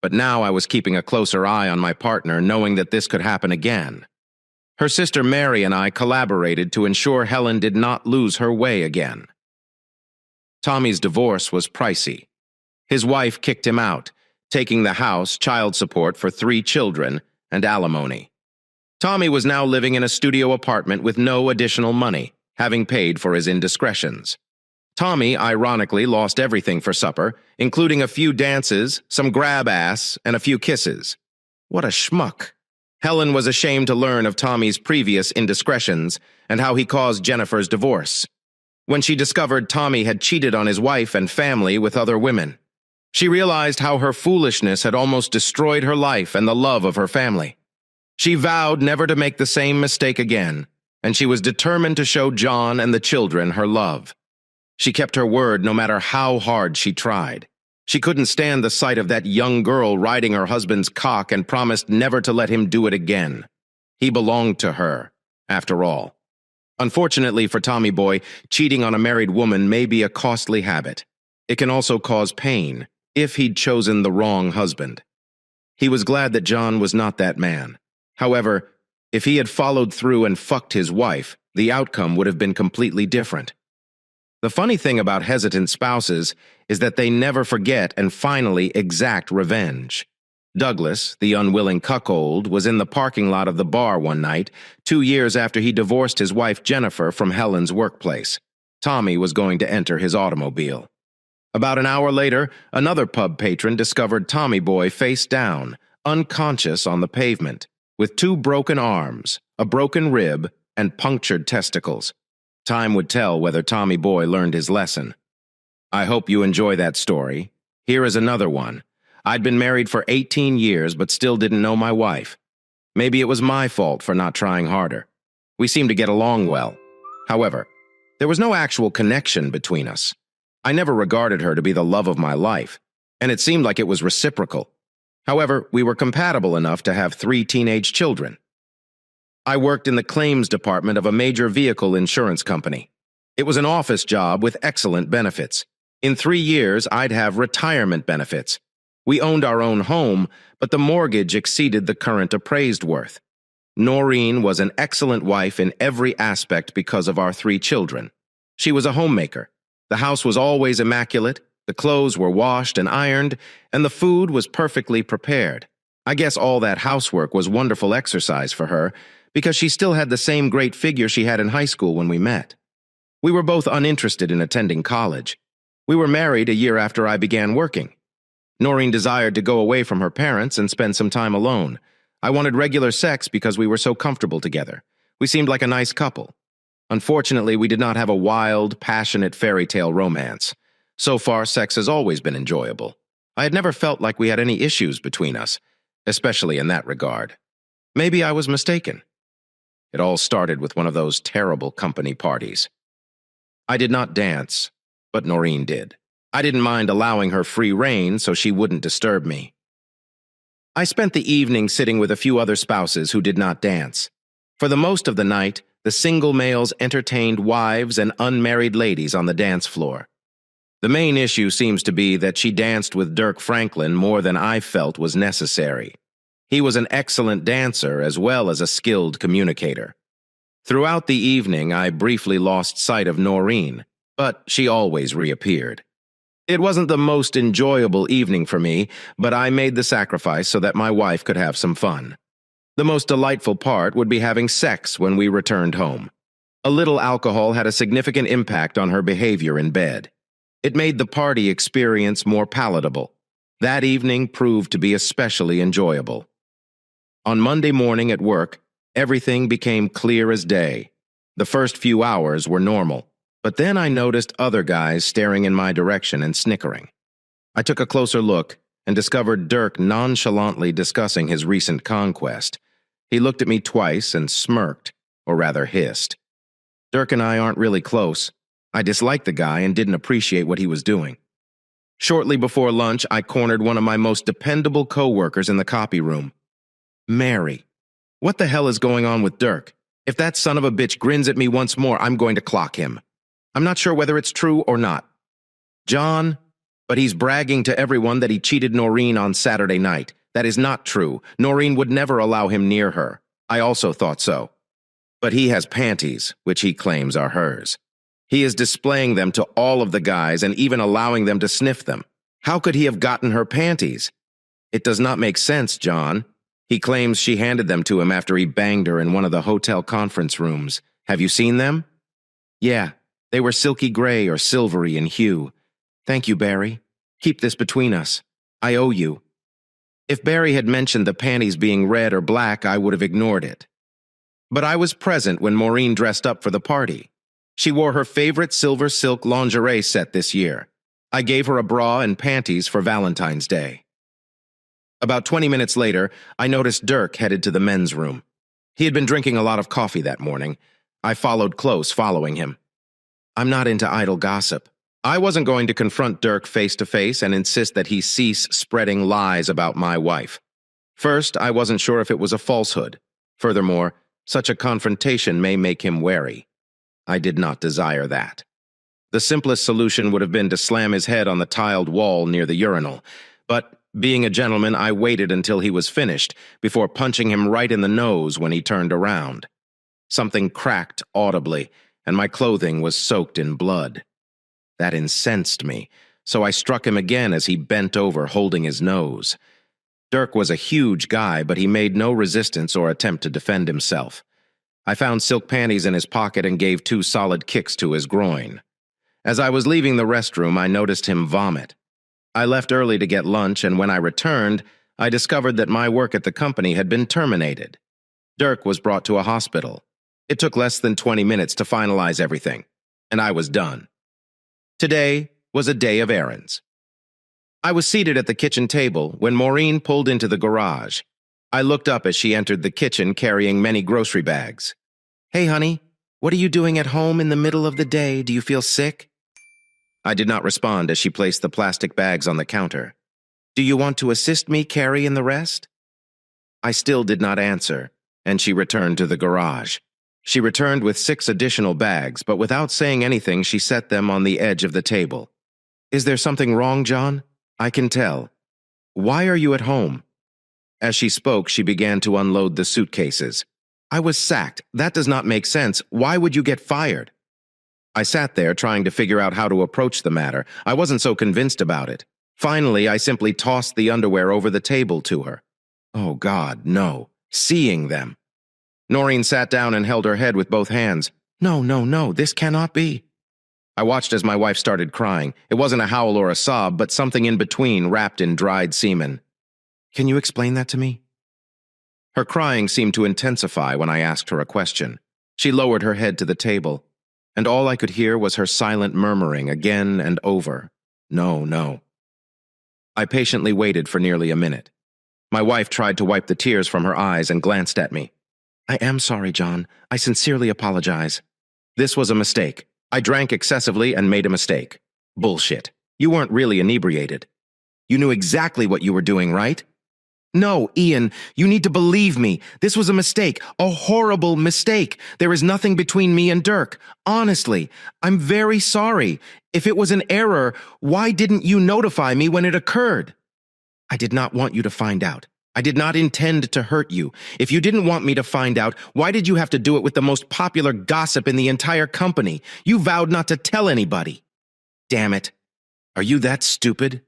but now I was keeping a closer eye on my partner, knowing that this could happen again. Her sister Mary and I collaborated to ensure Helen did not lose her way again. Tommy's divorce was pricey. His wife kicked him out, taking the house, child support for 3 children, and alimony. Tommy was now living in a studio apartment with no additional money, having paid for his indiscretions. Tommy, ironically, lost everything for supper, including a few dances, some grab ass, and a few kisses. What a schmuck. Helen was ashamed to learn of Tommy's previous indiscretions and how he caused Jennifer's divorce. When she discovered Tommy had cheated on his wife and family with other women, she realized how her foolishness had almost destroyed her life and the love of her family. She vowed never to make the same mistake again, and she was determined to show John and the children her love. She kept her word no matter how hard she tried. She couldn't stand the sight of that young girl riding her husband's cock and promised never to let him do it again. He belonged to her, after all. Unfortunately for Tommy Boy, cheating on a married woman may be a costly habit. It can also cause pain, if he'd chosen the wrong husband. He was glad that John was not that man. However, if he had followed through and fucked his wife, the outcome would have been completely different. The funny thing about hesitant spouses is that they never forget and finally exact revenge. Douglas, the unwilling cuckold, was in the parking lot of the bar one night, 2 years after he divorced his wife Jennifer from Helen's workplace. Tommy was going to enter his automobile. About an hour later, another pub patron discovered Tommy Boy face down, unconscious on the pavement, with 2 broken arms, a broken rib, and punctured testicles. Time would tell whether Tommy Boy learned his lesson. I hope you enjoy that story. Here is another one. I'd been married for 18 years but still didn't know my wife. Maybe it was my fault for not trying harder. We seemed to get along well. However, there was no actual connection between us. I never regarded her to be the love of my life, and it seemed like it was reciprocal. However, we were compatible enough to have 3 teenage children. I worked in the claims department of a major vehicle insurance company. It was an office job with excellent benefits. In 3 years, I'd have retirement benefits. We owned our own home, but the mortgage exceeded the current appraised worth. Noreen was an excellent wife in every aspect because of our 3 children. She was a homemaker. The house was always immaculate, the clothes were washed and ironed, and the food was perfectly prepared. I guess all that housework was wonderful exercise for her, because she still had the same great figure she had in high school when we met. We were both uninterested in attending college. We were married a year after I began working. Noreen desired to go away from her parents and spend some time alone. I wanted regular sex because we were so comfortable together. We seemed like a nice couple. Unfortunately, we did not have a wild, passionate fairy tale romance. So far, sex has always been enjoyable. I had never felt like we had any issues between us, especially in that regard. Maybe I was mistaken. It all started with one of those terrible company parties. I did not dance, but Noreen did. I didn't mind allowing her free rein so she wouldn't disturb me. I spent the evening sitting with a few other spouses who did not dance. For the most of the night, the single males entertained wives and unmarried ladies on the dance floor. The main issue seems to be that she danced with Dirk Franklin more than I felt was necessary. He was an excellent dancer as well as a skilled communicator. Throughout the evening, I briefly lost sight of Noreen, but she always reappeared. It wasn't the most enjoyable evening for me, but I made the sacrifice so that my wife could have some fun. The most delightful part would be having sex when we returned home. A little alcohol had a significant impact on her behavior in bed. It made the party experience more palatable. That evening proved to be especially enjoyable. On Monday morning at work, everything became clear as day. The first few hours were normal. But then I noticed other guys staring in my direction and snickering. I took a closer look and discovered Dirk nonchalantly discussing his recent conquest. He looked at me twice and smirked, or rather hissed. Dirk and I aren't really close. I disliked the guy and didn't appreciate what he was doing. Shortly before lunch, I cornered one of my most dependable co-workers in the copy room. Mary, what the hell is going on with Dirk? If that son of a bitch grins at me once more, I'm going to clock him. I'm not sure whether it's true or not. John, but he's bragging to everyone that he cheated Noreen on Saturday night. That is not true. Noreen would never allow him near her. I also thought so. But he has panties, which he claims are hers. He is displaying them to all of the guys and even allowing them to sniff them. How could he have gotten her panties? It does not make sense, John. He claims she handed them to him after he banged her in one of the hotel conference rooms. Have you seen them? Yeah. They were silky gray or silvery in hue. Thank you, Barry. Keep this between us. I owe you. If Barry had mentioned the panties being red or black, I would have ignored it. But I was present when Maureen dressed up for the party. She wore her favorite silver silk lingerie set this year. I gave her a bra and panties for Valentine's Day. About 20 minutes later, I noticed Dirk headed to the men's room. He had been drinking a lot of coffee that morning. I followed close, following him. I'm not into idle gossip. I wasn't going to confront Dirk face-to-face and insist that he cease spreading lies about my wife. First, I wasn't sure if it was a falsehood. Furthermore, such a confrontation may make him wary. I did not desire that. The simplest solution would have been to slam his head on the tiled wall near the urinal, but being a gentleman, I waited until he was finished before punching him right in the nose when he turned around. Something cracked audibly, and my clothing was soaked in blood. That incensed me, so I struck him again as he bent over holding his nose. Dirk was a huge guy, but he made no resistance or attempt to defend himself. I found silk panties in his pocket and gave 2 solid kicks to his groin. As I was leaving the restroom, I noticed him vomit. I left early to get lunch, and when I returned, I discovered that my work at the company had been terminated. Dirk was brought to a hospital. It took less than 20 minutes to finalize everything, and I was done. Today was a day of errands. I was seated at the kitchen table when Maureen pulled into the garage. I looked up as she entered the kitchen carrying many grocery bags. "Hey, honey, what are you doing at home in the middle of the day? Do you feel sick?" I did not respond as she placed the plastic bags on the counter. "Do you want to assist me carrying the rest?" I still did not answer, and she returned to the garage. She returned with 6 additional bags, but without saying anything, she set them on the edge of the table. "Is there something wrong, John? I can tell. Why are you at home?" As she spoke, she began to unload the suitcases. "I was sacked. That does not make sense. Why would you get fired?" I sat there trying to figure out how to approach the matter. I wasn't so convinced about it. Finally, I simply tossed the underwear over the table to her. Oh God, no. Seeing them. Noreen sat down and held her head with both hands. "No, no, no, this cannot be." I watched as my wife started crying. It wasn't a howl or a sob, but something in between, wrapped in dried semen. "Can you explain that to me?" Her crying seemed to intensify when I asked her a question. She lowered her head to the table, and all I could hear was her silent murmuring again and over, "No, no." I patiently waited for nearly a minute. My wife tried to wipe the tears from her eyes and glanced at me. "I am sorry, John. I sincerely apologize." This was a mistake. I drank excessively and made a mistake. Bullshit. You weren't really inebriated. You knew exactly what you were doing, right? "No, Ian, you need to believe me. This was a mistake, a horrible mistake. There is nothing between me and Dirk. Honestly, I'm very sorry. If it was an error, why didn't you notify me when it occurred?" "I did not want you to find out. I did not intend to hurt you. If you didn't want me to find out, why did you have to do it with the most popular gossip in the entire company? You vowed not to tell anybody." "Damn it. Are you that stupid?"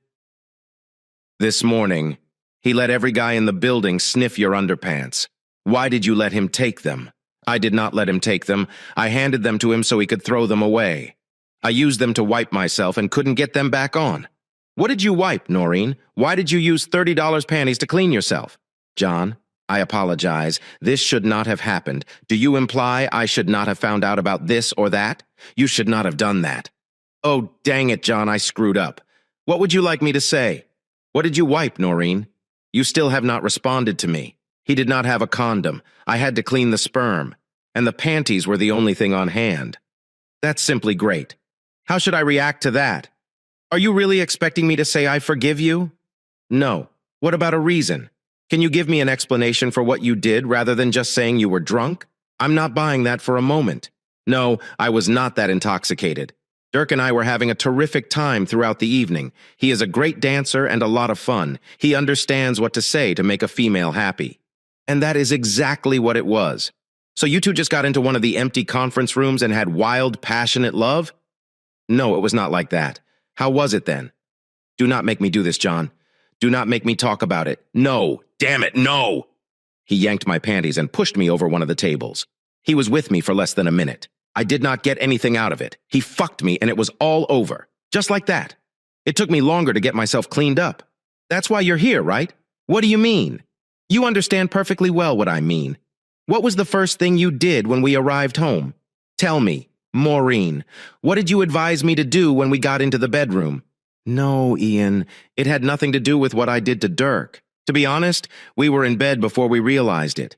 "This morning, he let every guy in the building sniff your underpants. Why did you let him take them?" "I did not let him take them. I handed them to him so he could throw them away. I used them to wipe myself and couldn't get them back on." "What did you wipe, Noreen? Why did you use $30 panties to clean yourself?" "John, I apologize. This should not have happened. Do you imply I should not have found out about this or that? You should not have done that." "Oh, dang it, John, I screwed up. What would you like me to say? What did you wipe, Noreen? You still have not responded to me. He did not have a condom. I had to clean the sperm. And the panties were the only thing on hand." "That's simply great. How should I react to that? Are you really expecting me to say I forgive you?" "No. What about a reason? Can you give me an explanation for what you did rather than just saying you were drunk? I'm not buying that for a moment. No, I was not that intoxicated. Dirk and I were having a terrific time throughout the evening. He is a great dancer and a lot of fun. He understands what to say to make a female happy." And that is exactly what it was. "So you two just got into one of the empty conference rooms and had wild, passionate love?" "No, it was not like that. How was it then?" "Do not make me do this, John. Do not make me talk about it. No, damn it, no!" He yanked my panties and pushed me over one of the tables. He was with me for less than a minute. I did not get anything out of it. He fucked me and it was all over. Just like that. It took me longer to get myself cleaned up. That's why you're here, right? What do you mean? You understand perfectly well what I mean. What was the first thing you did when we arrived home? Tell me, Maureen, what did you advise me to do when we got into the bedroom? No, Ian, it had nothing to do with what I did to Dirk. To be honest, we were in bed before we realized it.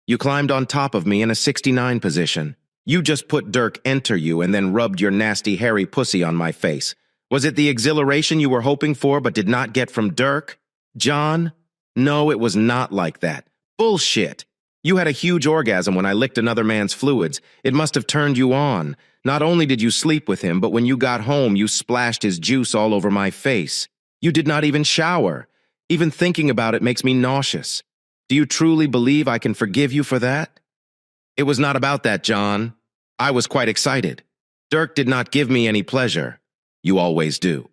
You climbed on top of me in a 69 position. You just put Dirk enter you and then rubbed your nasty hairy pussy on my face. Was it the exhilaration you were hoping for but did not get from Dirk? John? No, it was not like that. Bullshit. You had a huge orgasm when I licked another man's fluids. It must have turned you on. Not only did you sleep with him, but when you got home, you splashed his juice all over my face. You did not even shower. Even thinking about it makes me nauseous. Do you truly believe I can forgive you for that? It was not about that, John. I was quite excited. Dirk did not give me any pleasure. You always do.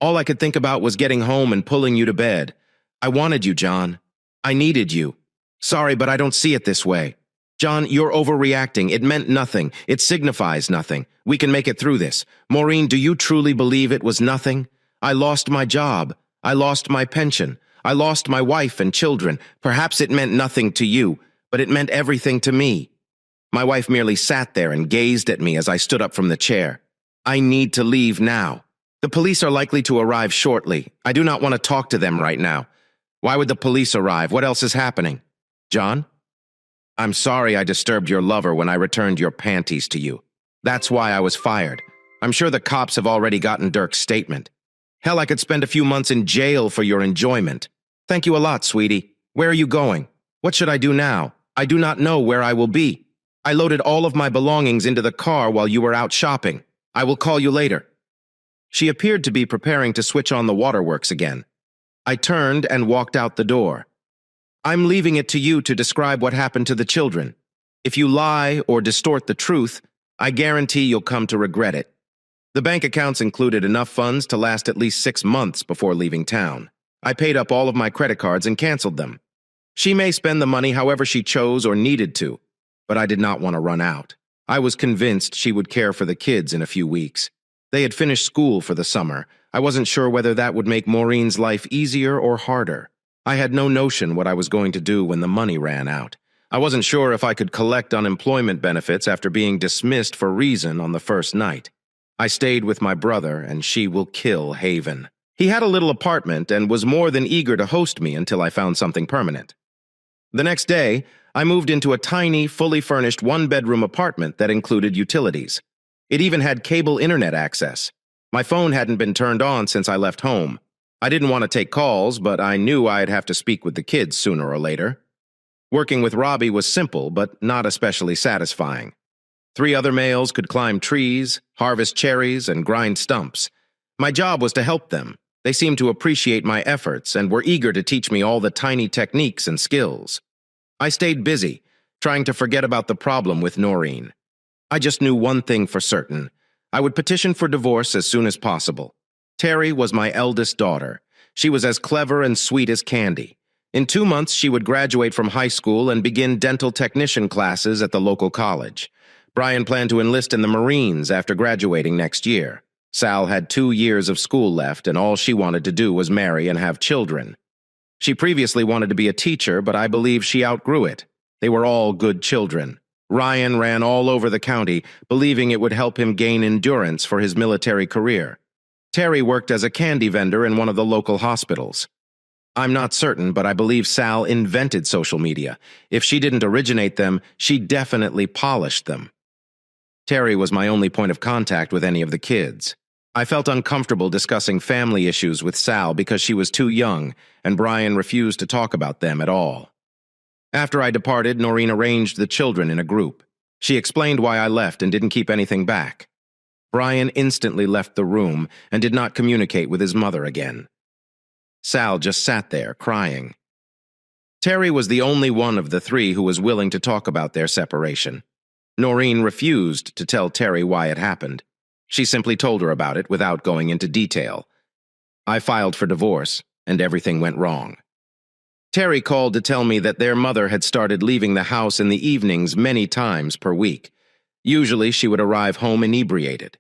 All I could think about was getting home and pulling you to bed. I wanted you, John. I needed you. Sorry, but I don't see it this way. John, you're overreacting. It meant nothing. It signifies nothing. We can make it through this. Maureen, do you truly believe it was nothing? I lost my job. I lost my pension. I lost my wife and children. Perhaps it meant nothing to you, but it meant everything to me. My wife merely sat there and gazed at me as I stood up from the chair. I need to leave now. The police are likely to arrive shortly. I do not want to talk to them right now. Why would the police arrive? What else is happening? John? I'm sorry I disturbed your lover when I returned your panties to you. That's why I was fired. I'm sure the cops have already gotten Dirk's statement. Hell, I could spend a few months in jail for your enjoyment. Thank you a lot, sweetie. Where are you going? What should I do now? I do not know where I will be. I loaded all of my belongings into the car while you were out shopping. I will call you later. She appeared to be preparing to switch on the waterworks again. I turned and walked out the door. I'm leaving it to you to describe what happened to the children. If you lie or distort the truth, I guarantee you'll come to regret it. The bank accounts included enough funds to last at least 6 months before leaving town. I paid up all of my credit cards and canceled them. She may spend the money however she chose or needed to, but I did not want to run out. I was convinced she would care for the kids in a few weeks. They had finished school for the summer. I wasn't sure whether that would make Maureen's life easier or harder. I had no notion what I was going to do when the money ran out. I wasn't sure if I could collect unemployment benefits after being dismissed for reason on the first night. I stayed with my brother, and she will kill Haven. He had a little apartment and was more than eager to host me until I found something permanent. The next day, I moved into a tiny, fully furnished one-bedroom apartment that included utilities. It even had cable internet access. My phone hadn't been turned on since I left home. I didn't want to take calls, but I knew I'd have to speak with the kids sooner or later. Working with Robbie was simple, but not especially satisfying. 3 other males could climb trees, harvest cherries, and grind stumps. My job was to help them. They seemed to appreciate my efforts and were eager to teach me all the tiny techniques and skills. I stayed busy, trying to forget about the problem with Noreen. I just knew one thing for certain. I would petition for divorce as soon as possible. Terry was my eldest daughter. She was as clever and sweet as candy. In 2 months, she would graduate from high school and begin dental technician classes at the local college. Brian planned to enlist in the Marines after graduating next year. Sal had 2 years of school left, and all she wanted to do was marry and have children. She previously wanted to be a teacher, but I believe she outgrew it. They were all good children. Ryan ran all over the county, believing it would help him gain endurance for his military career. Terry worked as a candy vendor in one of the local hospitals. I'm not certain, but I believe Sal invented social media. If she didn't originate them, she definitely polished them. Terry was my only point of contact with any of the kids. I felt uncomfortable discussing family issues with Sal because she was too young, and Brian refused to talk about them at all. After I departed, Noreen arranged the children in a group. She explained why I left and didn't keep anything back. Brian instantly left the room and did not communicate with his mother again. Sal just sat there, crying. Terry was the only one of the 3 who was willing to talk about their separation. Noreen refused to tell Terry why it happened. She simply told her about it without going into detail. I filed for divorce, and everything went wrong. Terry called to tell me that their mother had started leaving the house in the evenings many times per week. Usually she would arrive home inebriated.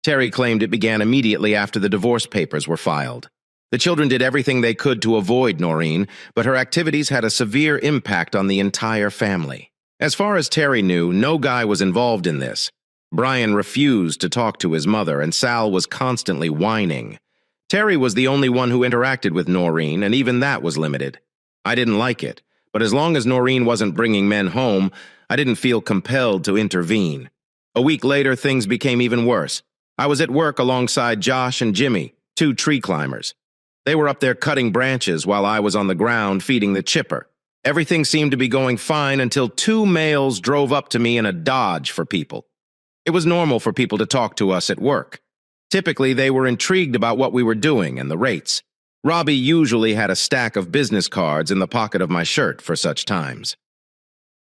Terry claimed it began immediately after the divorce papers were filed. The children did everything they could to avoid Noreen, but her activities had a severe impact on the entire family. As far as Terry knew, no guy was involved in this. Brian refused to talk to his mother, and Sal was constantly whining. Terry was the only one who interacted with Noreen, and even that was limited. I didn't like it, but as long as Noreen wasn't bringing men home, I didn't feel compelled to intervene. A week later, things became even worse. I was at work alongside Josh and Jimmy, 2 tree climbers. They were up there cutting branches while I was on the ground feeding the chipper. Everything seemed to be going fine until 2 males drove up to me in a Dodge for people. It was normal for people to talk to us at work. Typically, they were intrigued about what we were doing and the rates. Robbie usually had a stack of business cards in the pocket of my shirt for such times.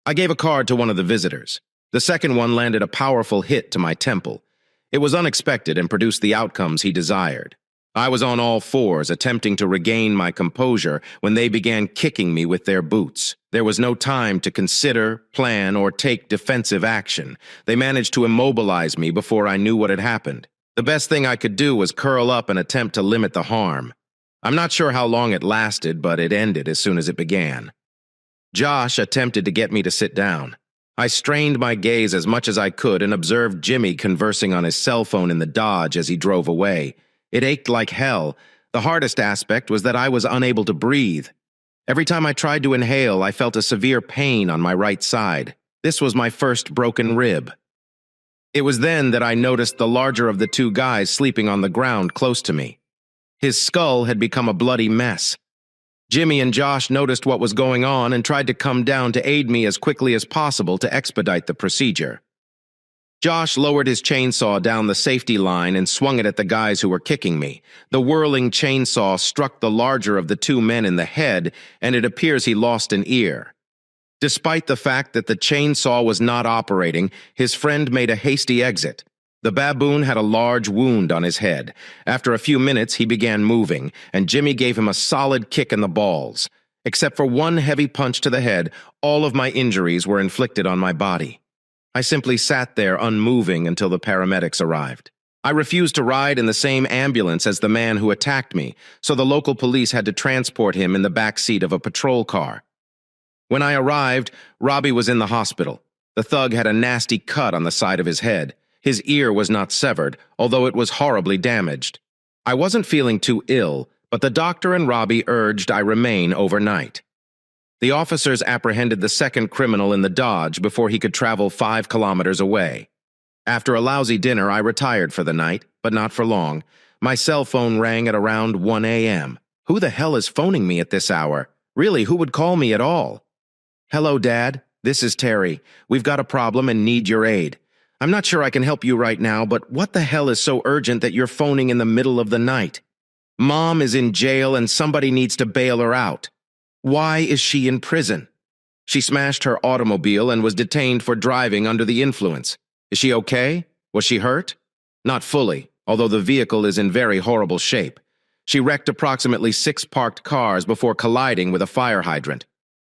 I gave a card to one of the visitors. The second one landed a powerful hit to my temple. It was unexpected and produced the outcomes he desired. I was on all fours, attempting to regain my composure when they began kicking me with their boots. There was no time to consider, plan, or take defensive action. They managed to immobilize me before I knew what had happened. The best thing I could do was curl up and attempt to limit the harm. I'm not sure how long it lasted, but it ended as soon as it began. Josh attempted to get me to sit down. I strained my gaze as much as I could and observed Jimmy conversing on his cell phone in the Dodge as he drove away. It ached like hell. The hardest aspect was that I was unable to breathe. Every time I tried to inhale, I felt a severe pain on my right side. This was my first broken rib. It was then that I noticed the larger of the two guys sleeping on the ground close to me. His skull had become a bloody mess. Jimmy and Josh noticed what was going on and tried to come down to aid me as quickly as possible to expedite the procedure. Josh lowered his chainsaw down the safety line and swung it at the guys who were kicking me. The whirling chainsaw struck the larger of the two men in the head, and it appears he lost an ear. Despite the fact that the chainsaw was not operating, his friend made a hasty exit. The baboon had a large wound on his head. After a few minutes, he began moving, and Jimmy gave him a solid kick in the balls. Except for one heavy punch to the head, all of my injuries were inflicted on my body. I simply sat there unmoving until the paramedics arrived. I refused to ride in the same ambulance as the man who attacked me, so the local police had to transport him in the back seat of a patrol car. When I arrived, Robbie was in the hospital. The thug had a nasty cut on the side of his head. His ear was not severed, although it was horribly damaged. I wasn't feeling too ill, but the doctor and Robbie urged I remain overnight. The officers apprehended the second criminal in the Dodge before he could travel 5 kilometers away. After a lousy dinner, I retired for the night, but not for long. My cell phone rang at around 1 a.m. Who the hell is phoning me at this hour? Really, who would call me at all? Hello, Dad. This is Terry. We've got a problem and need your aid. I'm not sure I can help you right now, but what the hell is so urgent that you're phoning in the middle of the night? Mom is in jail and somebody needs to bail her out. Why is she in prison? She smashed her automobile and was detained for driving under the influence. Is she okay? Was she hurt? Not fully, although the vehicle is in very horrible shape. She wrecked approximately 6 parked cars before colliding with a fire hydrant.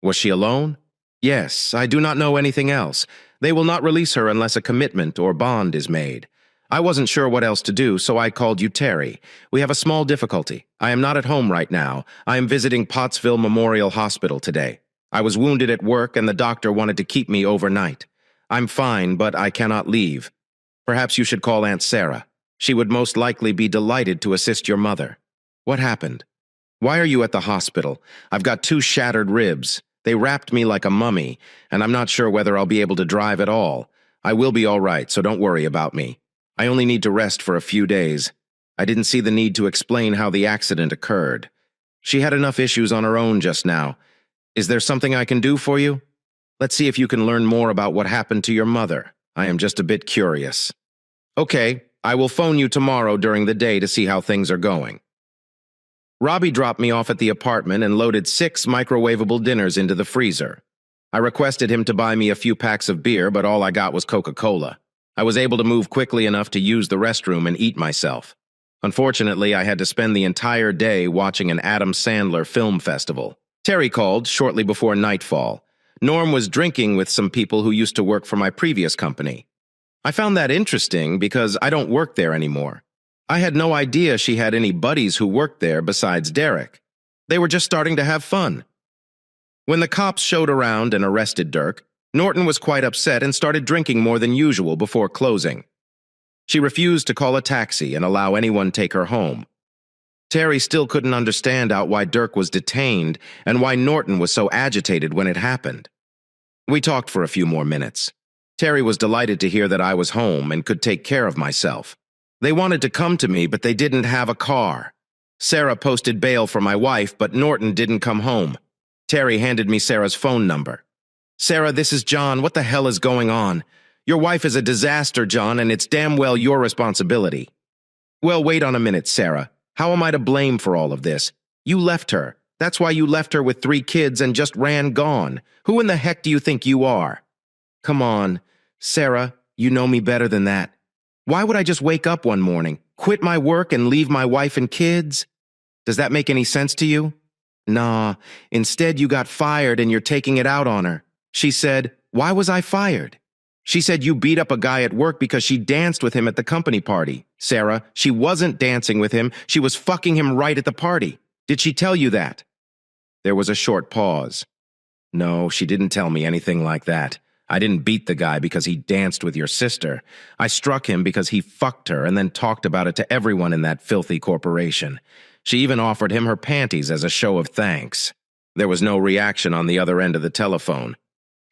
Was she alone? Yes, I do not know anything else. They will not release her unless a commitment or bond is made. I wasn't sure what else to do, so I called you Terry. We have a small difficulty. I am not at home right now. I am visiting Pottsville Memorial Hospital today. I was wounded at work and the doctor wanted to keep me overnight. I'm fine, but I cannot leave. Perhaps you should call Aunt Sarah. She would most likely be delighted to assist your mother. What happened? Why are you at the hospital? I've got 2 shattered ribs. They wrapped me like a mummy, and I'm not sure whether I'll be able to drive at all. I will be all right, so don't worry about me. I only need to rest for a few days. I didn't see the need to explain how the accident occurred. She had enough issues on her own just now. Is there something I can do for you? Let's see if you can learn more about what happened to your mother. I am just a bit curious. Okay, I will phone you tomorrow during the day to see how things are going. Robbie dropped me off at the apartment and loaded 6 microwavable dinners into the freezer. I requested him to buy me a few packs of beer, but all I got was Coca-Cola. I was able to move quickly enough to use the restroom and eat myself. Unfortunately, I had to spend the entire day watching an Adam Sandler film festival. Terry called shortly before nightfall. Norm was drinking with some people who used to work for my previous company. I found that interesting because I don't work there anymore. I had no idea she had any buddies who worked there besides Derek. They were just starting to have fun. When the cops showed around and arrested Dirk, Norton was quite upset and started drinking more than usual before closing. She refused to call a taxi and allow anyone take her home. Terry still couldn't understand out why Dirk was detained and why Norton was so agitated when it happened. We talked for a few more minutes. Terry was delighted to hear that I was home and could take care of myself. They wanted to come to me, but they didn't have a car. Sarah posted bail for my wife, but Norton didn't come home. Terry handed me Sarah's phone number. Sarah, this is John. What the hell is going on? Your wife is a disaster, John, and it's damn well your responsibility. Well, wait on a minute, Sarah. How am I to blame for all of this? You left her. That's why you left her with 3 kids and just ran gone. Who in the heck do you think you are? Come on, Sarah, you know me better than that. Why would I just wake up one morning, quit my work, and leave my wife and kids? Does that make any sense to you? Nah, instead you got fired and you're taking it out on her. She said, why was I fired? She said you beat up a guy at work because she danced with him at the company party. Sarah, she wasn't dancing with him. She was fucking him right at the party. Did she tell you that? There was a short pause. No, she didn't tell me anything like that. I didn't beat the guy because he danced with your sister. I struck him because he fucked her and then talked about it to everyone in that filthy corporation. She even offered him her panties as a show of thanks. There was no reaction on the other end of the telephone.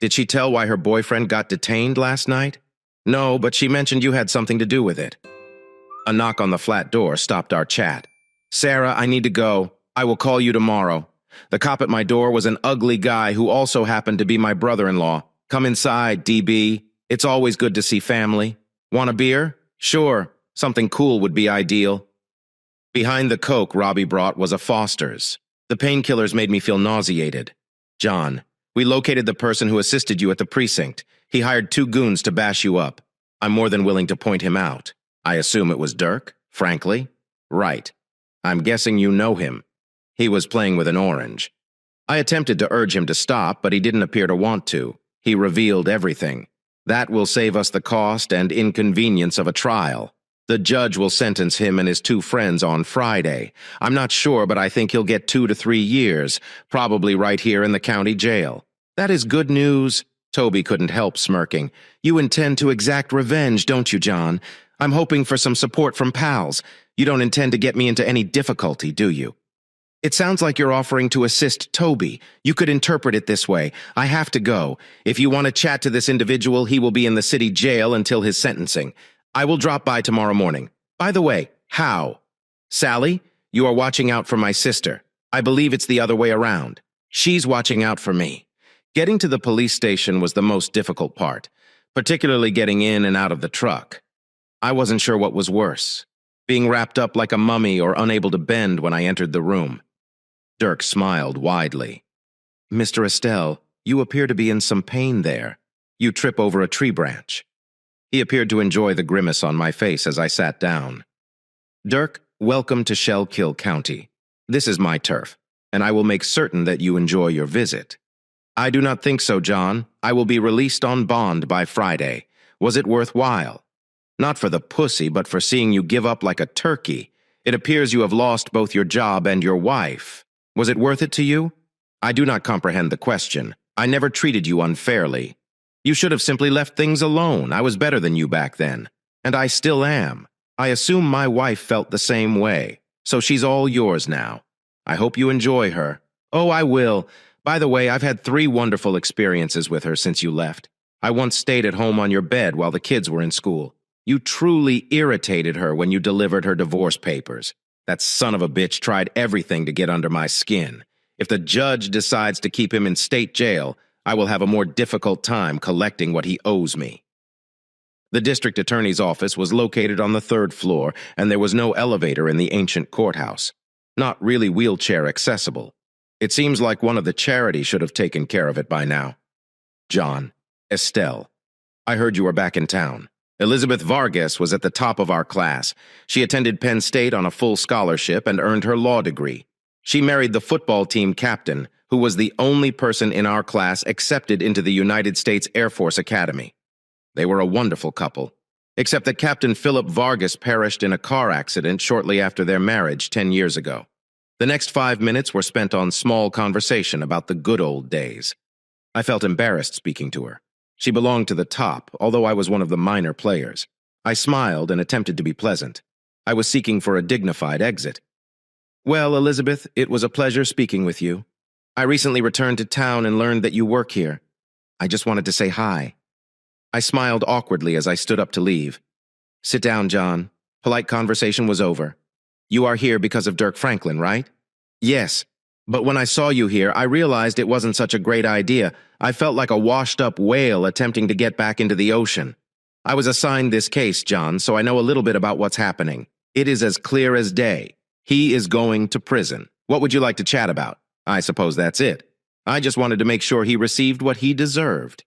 Did she tell why her boyfriend got detained last night? No, but she mentioned you had something to do with it. A knock on the flat door stopped our chat. Sarah, I need to go. I will call you tomorrow. The cop at my door was an ugly guy who also happened to be my brother-in-law. Come inside, DB. It's always good to see family. Want a beer? Sure. Something cool would be ideal. Behind the Coke Robbie brought was a Foster's. The painkillers made me feel nauseated. John, we located the person who assisted you at the precinct. He hired 2 goons to bash you up. I'm more than willing to point him out. I assume it was Dirk, frankly? Right. I'm guessing you know him. He was playing with an orange. I attempted to urge him to stop, but he didn't appear to want to. He revealed everything. That will save us the cost and inconvenience of a trial. The judge will sentence him and his 2 friends on Friday. I'm not sure, but I think he'll get 2 to 3 years, probably right here in the county jail. That is good news. Toby couldn't help smirking. You intend to exact revenge, don't you, John? I'm hoping for some support from pals. You don't intend to get me into any difficulty, do you? It sounds like you're offering to assist Toby. You could interpret it this way. I have to go. If you want to chat to this individual, he will be in the city jail until his sentencing. I will drop by tomorrow morning. By the way, how? Sally, you are watching out for my sister. I believe it's the other way around. She's watching out for me. Getting to the police station was the most difficult part, particularly getting in and out of the truck. I wasn't sure what was worse, being wrapped up like a mummy or unable to bend when I entered the room. Dirk smiled widely. Mr. Estelle, you appear to be in some pain there. You trip over a tree branch. He appeared to enjoy the grimace on my face as I sat down. Dirk, welcome to Shellkill County. This is my turf, and I will make certain that you enjoy your visit. I do not think so, John. I will be released on bond by Friday. Was it worthwhile? Not for the pussy, but for seeing you give up like a turkey. It appears you have lost both your job and your wife. Was it worth it to you? I do not comprehend the question. I never treated you unfairly. You should have simply left things alone. I was better than you back then. And I still am. I assume my wife felt the same way. So she's all yours now. I hope you enjoy her. Oh, I will. By the way, I've had 3 wonderful experiences with her since you left. I once stayed at home on your bed while the kids were in school. You truly irritated her when you delivered her divorce papers. That son of a bitch tried everything to get under my skin. If the judge decides to keep him in state jail, I will have a more difficult time collecting what he owes me. The district attorney's office was located on the 3rd floor, and there was no elevator in the ancient courthouse. Not really wheelchair accessible. It seems like one of the charities should have taken care of it by now. John, Estelle, I heard you were back in town. Elizabeth Vargas was at the top of our class. She attended Penn State on a full scholarship and earned her law degree. She married the football team captain, who was the only person in our class accepted into the United States Air Force Academy. They were a wonderful couple, except that Captain Philip Vargas perished in a car accident shortly after their marriage 10 years ago. The next 5 minutes were spent on small conversation about the good old days. I felt embarrassed speaking to her. She belonged to the top, although I was one of the minor players. I smiled and attempted to be pleasant. I was seeking for a dignified exit. Well, Elizabeth, it was a pleasure speaking with you. I recently returned to town and learned that you work here. I just wanted to say hi. I smiled awkwardly as I stood up to leave. Sit down, John. Polite conversation was over. You are here because of Dirk Franklin, right? Yes. But when I saw you here, I realized it wasn't such a great idea. I felt like a washed-up whale attempting to get back into the ocean. I was assigned this case, John, so I know a little bit about what's happening. It is as clear as day. He is going to prison. What would you like to chat about? I suppose that's it. I just wanted to make sure he received what he deserved.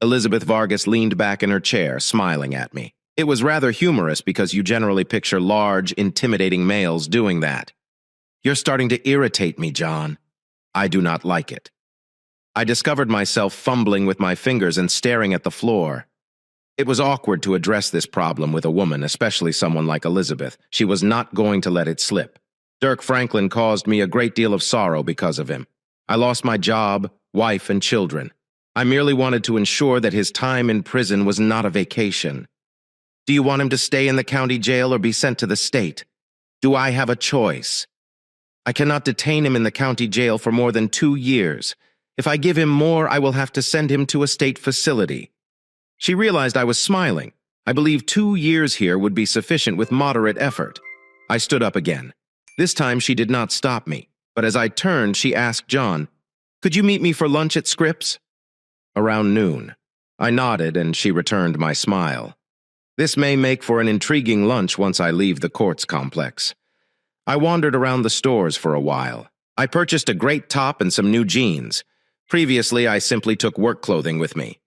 Elizabeth Vargas leaned back in her chair, smiling at me. It was rather humorous because you generally picture large, intimidating males doing that. You're starting to irritate me, John. I do not like it. I discovered myself fumbling with my fingers and staring at the floor. It was awkward to address this problem with a woman, especially someone like Elizabeth. She was not going to let it slip. Dirk Franklin caused me a great deal of sorrow because of him. I lost my job, wife, and children. I merely wanted to ensure that his time in prison was not a vacation. Do you want him to stay in the county jail or be sent to the state? Do I have a choice? I cannot detain him in the county jail for more than 2 years. If I give him more, I will have to send him to a state facility. She realized I was smiling. I believe 2 years here would be sufficient with moderate effort. I stood up again. This time she did not stop me, but as I turned, she asked John, "Could you meet me for lunch at Scripps?" Around noon. I nodded and she returned my smile. This may make for an intriguing lunch once I leave the courts complex. I wandered around the stores for a while. I purchased a great top and some new jeans. Previously, I simply took work clothing with me.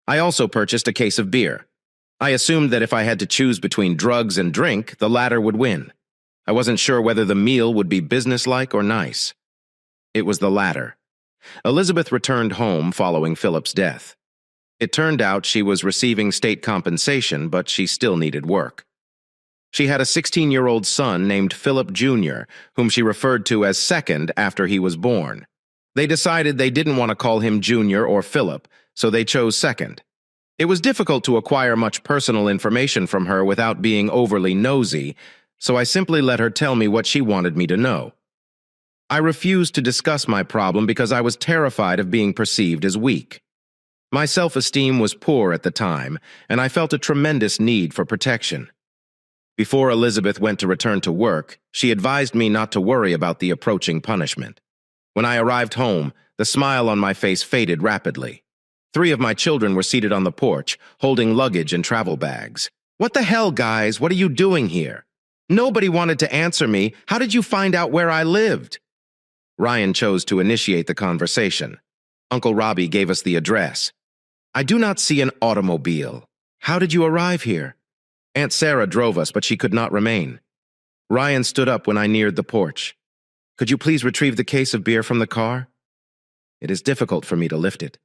I also purchased a case of beer. I assumed that if I had to choose between drugs and drink, the latter would win. I wasn't sure whether the meal would be businesslike or nice. It was the latter. Elizabeth returned home following Philip's death. It turned out she was receiving state compensation, but she still needed work. She had a 16-year-old son named Philip Jr., whom she referred to as second after he was born. They decided they didn't want to call him Junior or Philip, so they chose second. It was difficult to acquire much personal information from her without being overly nosy, so I simply let her tell me what she wanted me to know. I refused to discuss my problem because I was terrified of being perceived as weak. My self-esteem was poor at the time, and I felt a tremendous need for protection. Before Elizabeth went to return to work, she advised me not to worry about the approaching punishment. When I arrived home, the smile on my face faded rapidly. 3 of my children were seated on the porch, holding luggage and travel bags. "What the hell, guys? What are you doing here? Nobody wanted to answer me. How did you find out where I lived?" Ryan chose to initiate the conversation. Uncle Robbie gave us the address. "I do not see an automobile. How did you arrive here?" Aunt Sarah drove us, but she could not remain. Ryan stood up when I neared the porch. "Could you please retrieve the case of beer from the car?" It is difficult for me to lift it.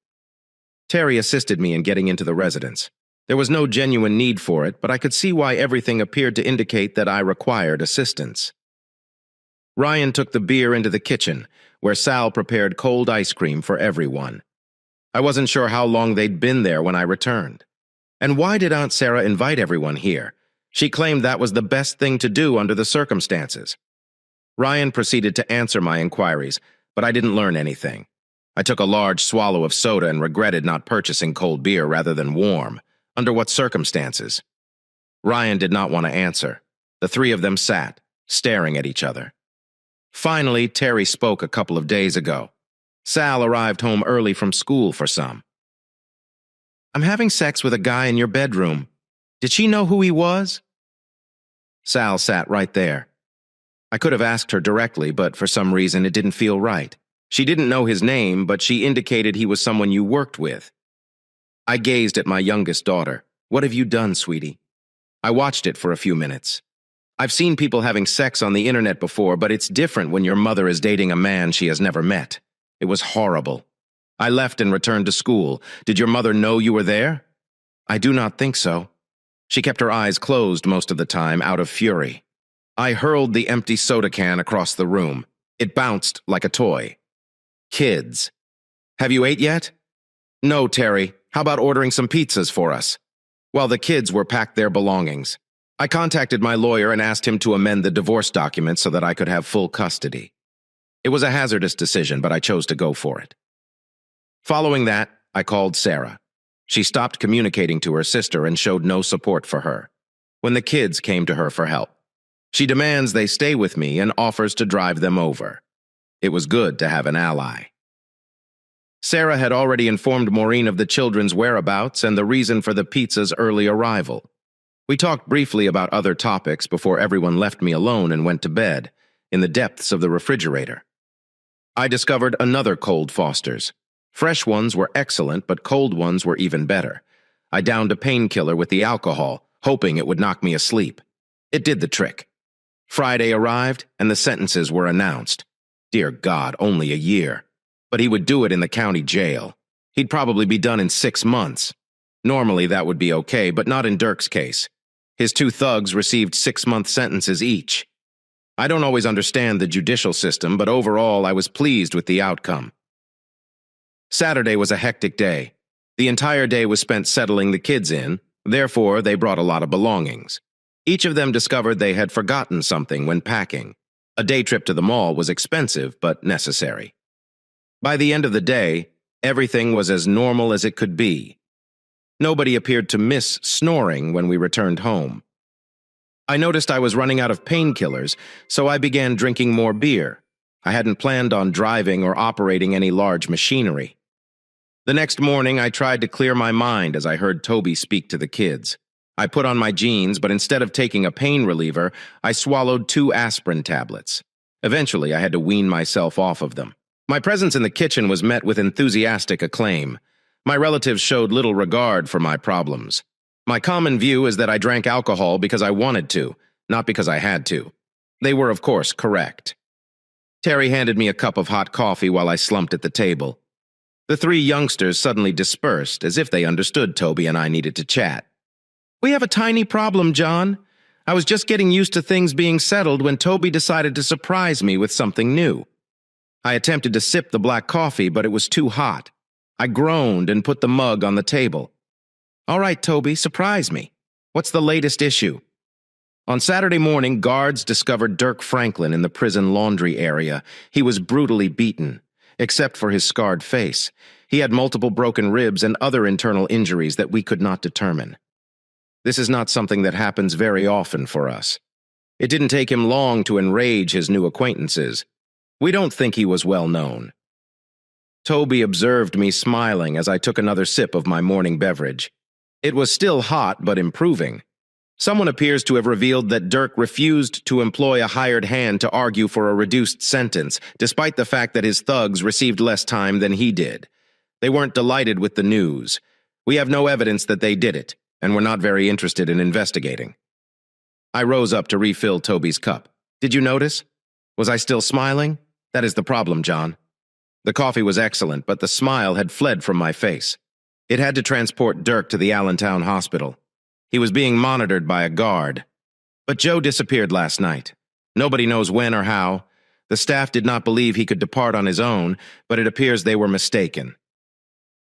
Terry assisted me in getting into the residence. There was no genuine need for it, but I could see why everything appeared to indicate that I required assistance. Ryan took the beer into the kitchen, where Sal prepared cold ice cream for everyone. I wasn't sure how long they'd been there when I returned. And why did Aunt Sarah invite everyone here? She claimed that was the best thing to do under the circumstances. Ryan proceeded to answer my inquiries, but I didn't learn anything. I took a large swallow of soda and regretted not purchasing cold beer rather than warm. Under what circumstances? Ryan did not want to answer. The 3 of them sat, staring at each other. Finally, Terry spoke a couple of days ago. Sal arrived home early from school for some. "I'm having sex with a guy in your bedroom. Did she know who he was?" Sal sat right there. I could have asked her directly, but for some reason it didn't feel right. She didn't know his name, but she indicated he was someone you worked with. I gazed at my youngest daughter. "What have you done, sweetie?" I watched it for a few minutes. I've seen people having sex on the internet before, but it's different when your mother is dating a man she has never met. It was horrible. I left and returned to school. Did your mother know you were there? I do not think so. She kept her eyes closed most of the time, out of fury. I hurled the empty soda can across the room. It bounced like a toy. Kids. Have you ate yet? No, Terry. How about ordering some pizzas for us? While the kids were packed their belongings, I contacted my lawyer and asked him to amend the divorce documents so that I could have full custody. It was a hazardous decision, but I chose to go for it. Following that, I called Sarah. She stopped communicating to her sister and showed no support for her. When the kids came to her for help, she demands they stay with me and offers to drive them over. It was good to have an ally. Sarah had already informed Maureen of the children's whereabouts and the reason for the pizza's early arrival. We talked briefly about other topics before everyone left me alone and went to bed, in the depths of the refrigerator. I discovered another cold Foster's. Fresh ones were excellent, but cold ones were even better. I downed a painkiller with the alcohol, hoping it would knock me asleep. It did the trick. Friday arrived, and the sentences were announced. Dear God, only a year. But he would do it in the county jail. He'd probably be done in 6 months. Normally that would be okay, but not in Dirk's case. His 2 thugs received 6-month sentences each. I don't always understand the judicial system, but overall I was pleased with the outcome. Saturday was a hectic day. The entire day was spent settling the kids in, therefore they brought a lot of belongings. Each of them discovered they had forgotten something when packing. A day trip to the mall was expensive but necessary. By the end of the day, everything was as normal as it could be. Nobody appeared to miss snoring when we returned home. I noticed I was running out of painkillers, so I began drinking more beer. I hadn't planned on driving or operating any large machinery. The next morning, I tried to clear my mind as I heard Toby speak to the kids. I put on my jeans, but instead of taking a pain reliever, I swallowed 2 aspirin tablets. Eventually, I had to wean myself off of them. My presence in the kitchen was met with enthusiastic acclaim. My relatives showed little regard for my problems. My common view is that I drank alcohol because I wanted to, not because I had to. They were, of course, correct. Terry handed me a cup of hot coffee while I slumped at the table. The 3 youngsters suddenly dispersed, as if they understood Toby and I needed to chat. "We have a tiny problem, John. I was just getting used to things being settled when Toby decided to surprise me with something new." I attempted to sip the black coffee, but it was too hot. I groaned and put the mug on the table. "All right, Toby, surprise me. What's the latest issue?" On Saturday morning, guards discovered Dirk Franklin in the prison laundry area. He was brutally beaten, except for his scarred face. He had multiple broken ribs and other internal injuries that we could not determine. This is not something that happens very often for us. It didn't take him long to enrage his new acquaintances. We don't think he was well known. Toby observed me smiling as I took another sip of my morning beverage. It was still hot, but improving. Someone appears to have revealed that Dirk refused to employ a hired hand to argue for a reduced sentence, despite the fact that his thugs received less time than he did. They weren't delighted with the news. We have no evidence that they did it, and we're not very interested in investigating. I rose up to refill Toby's cup. "Did you notice? Was I still smiling? That is the problem, John." The coffee was excellent, but the smile had fled from my face. It had to transport Dirk to the Allentown hospital. He was being monitored by a guard. But Joe disappeared last night. Nobody knows when or how. The staff did not believe he could depart on his own, but it appears they were mistaken.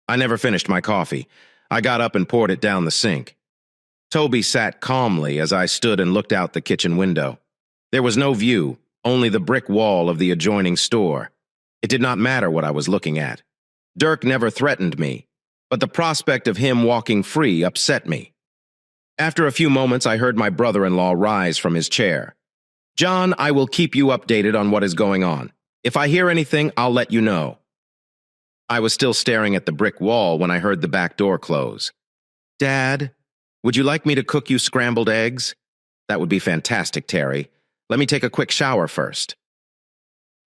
I never finished my coffee. I got up and poured it down the sink. Toby sat calmly as I stood and looked out the kitchen window. There was no view, only the brick wall of the adjoining store. It did not matter what I was looking at. Dirk never threatened me, but the prospect of him walking free upset me. After a few moments, I heard my brother-in-law rise from his chair. "John, I will keep you updated on what is going on. If I hear anything, I'll let you know." I was still staring at the brick wall when I heard the back door close. "Dad, would you like me to cook you scrambled eggs?" "That would be fantastic, Terry. Let me take a quick shower first."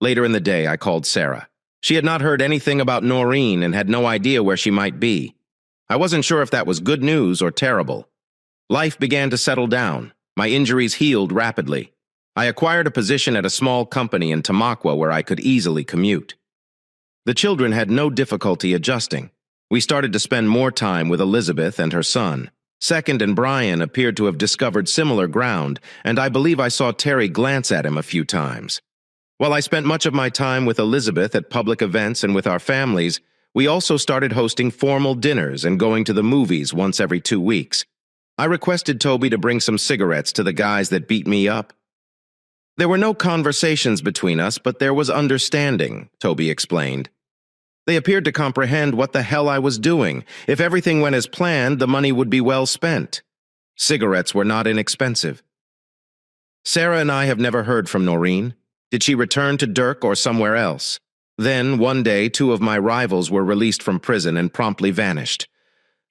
Later in the day, I called Sarah. She had not heard anything about Noreen and had no idea where she might be. I wasn't sure if that was good news or terrible. Life began to settle down. My injuries healed rapidly. I acquired a position at a small company in Tamaqua where I could easily commute. The children had no difficulty adjusting. We started to spend more time with Elizabeth and her son. Second and Brian appeared to have discovered similar ground, and I believe I saw Terry glance at him a few times. While I spent much of my time with Elizabeth at public events and with our families, we also started hosting formal dinners and going to the movies once every 2 weeks. I requested Toby to bring some cigarettes to the guys that beat me up. There were no conversations between us, but there was understanding, Toby explained. They appeared to comprehend what the hell I was doing. If everything went as planned, the money would be well spent. Cigarettes were not inexpensive. Sarah and I have never heard from Noreen. Did she return to Dirk or somewhere else? Then, one day, 2 of my rivals were released from prison and promptly vanished.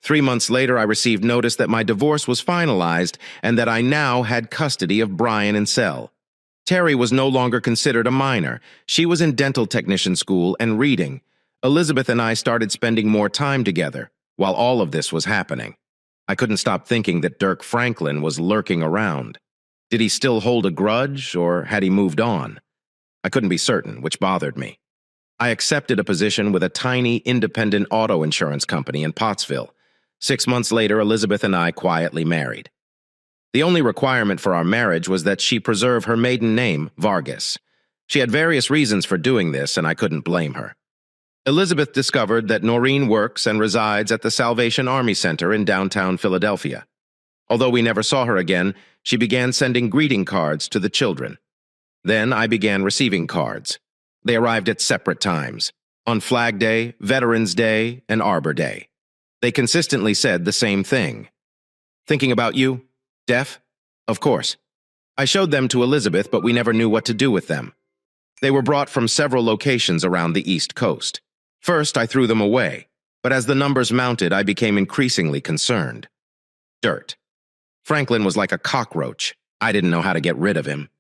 3 months later, I received notice that my divorce was finalized and that I now had custody of Brian and Cell. Terry was no longer considered a minor. She was in dental technician school and reading. Elizabeth and I started spending more time together while all of this was happening. I couldn't stop thinking that Dirk Franklin was lurking around. Did he still hold a grudge, or had he moved on? I couldn't be certain, which bothered me. I accepted a position with a tiny independent auto insurance company in Pottsville. 6 months later, Elizabeth and I quietly married. The only requirement for our marriage was that she preserve her maiden name, Vargas. She had various reasons for doing this, and I couldn't blame her. Elizabeth discovered that Noreen works and resides at the Salvation Army Center in downtown Philadelphia. Although we never saw her again, she began sending greeting cards to the children. Then I began receiving cards. They arrived at separate times, on Flag Day, Veterans Day, and Arbor Day. They consistently said the same thing. Thinking about you? Deaf? Of course. I showed them to Elizabeth, but we never knew what to do with them. They were brought from several locations around the East Coast. First, I threw them away, but as the numbers mounted, I became increasingly concerned. Dirt. Franklin was like a cockroach. I didn't know how to get rid of him.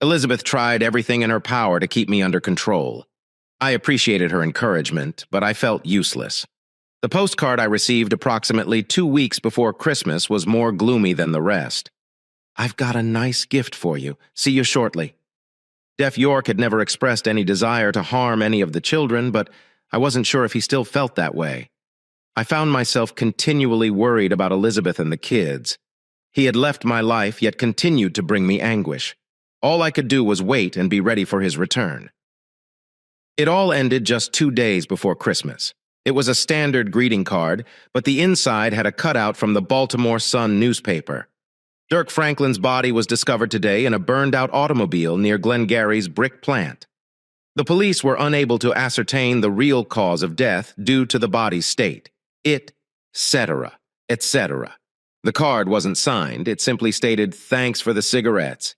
Elizabeth tried everything in her power to keep me under control. I appreciated her encouragement, but I felt useless. The postcard I received approximately 2 weeks before Christmas was more gloomy than the rest. "I've got a nice gift for you. See you shortly." Deaf York had never expressed any desire to harm any of the children, but I wasn't sure if he still felt that way. I found myself continually worried about Elizabeth and the kids. He had left my life, yet continued to bring me anguish. All I could do was wait and be ready for his return. It all ended just 2 days before Christmas. It was a standard greeting card, but the inside had a cutout from the Baltimore Sun newspaper. Dirk Franklin's body was discovered today in a burned-out automobile near Glengarry's brick plant. The police were unable to ascertain the real cause of death due to the body's state. Etc. etc. The card wasn't signed. It simply stated, "Thanks for the cigarettes."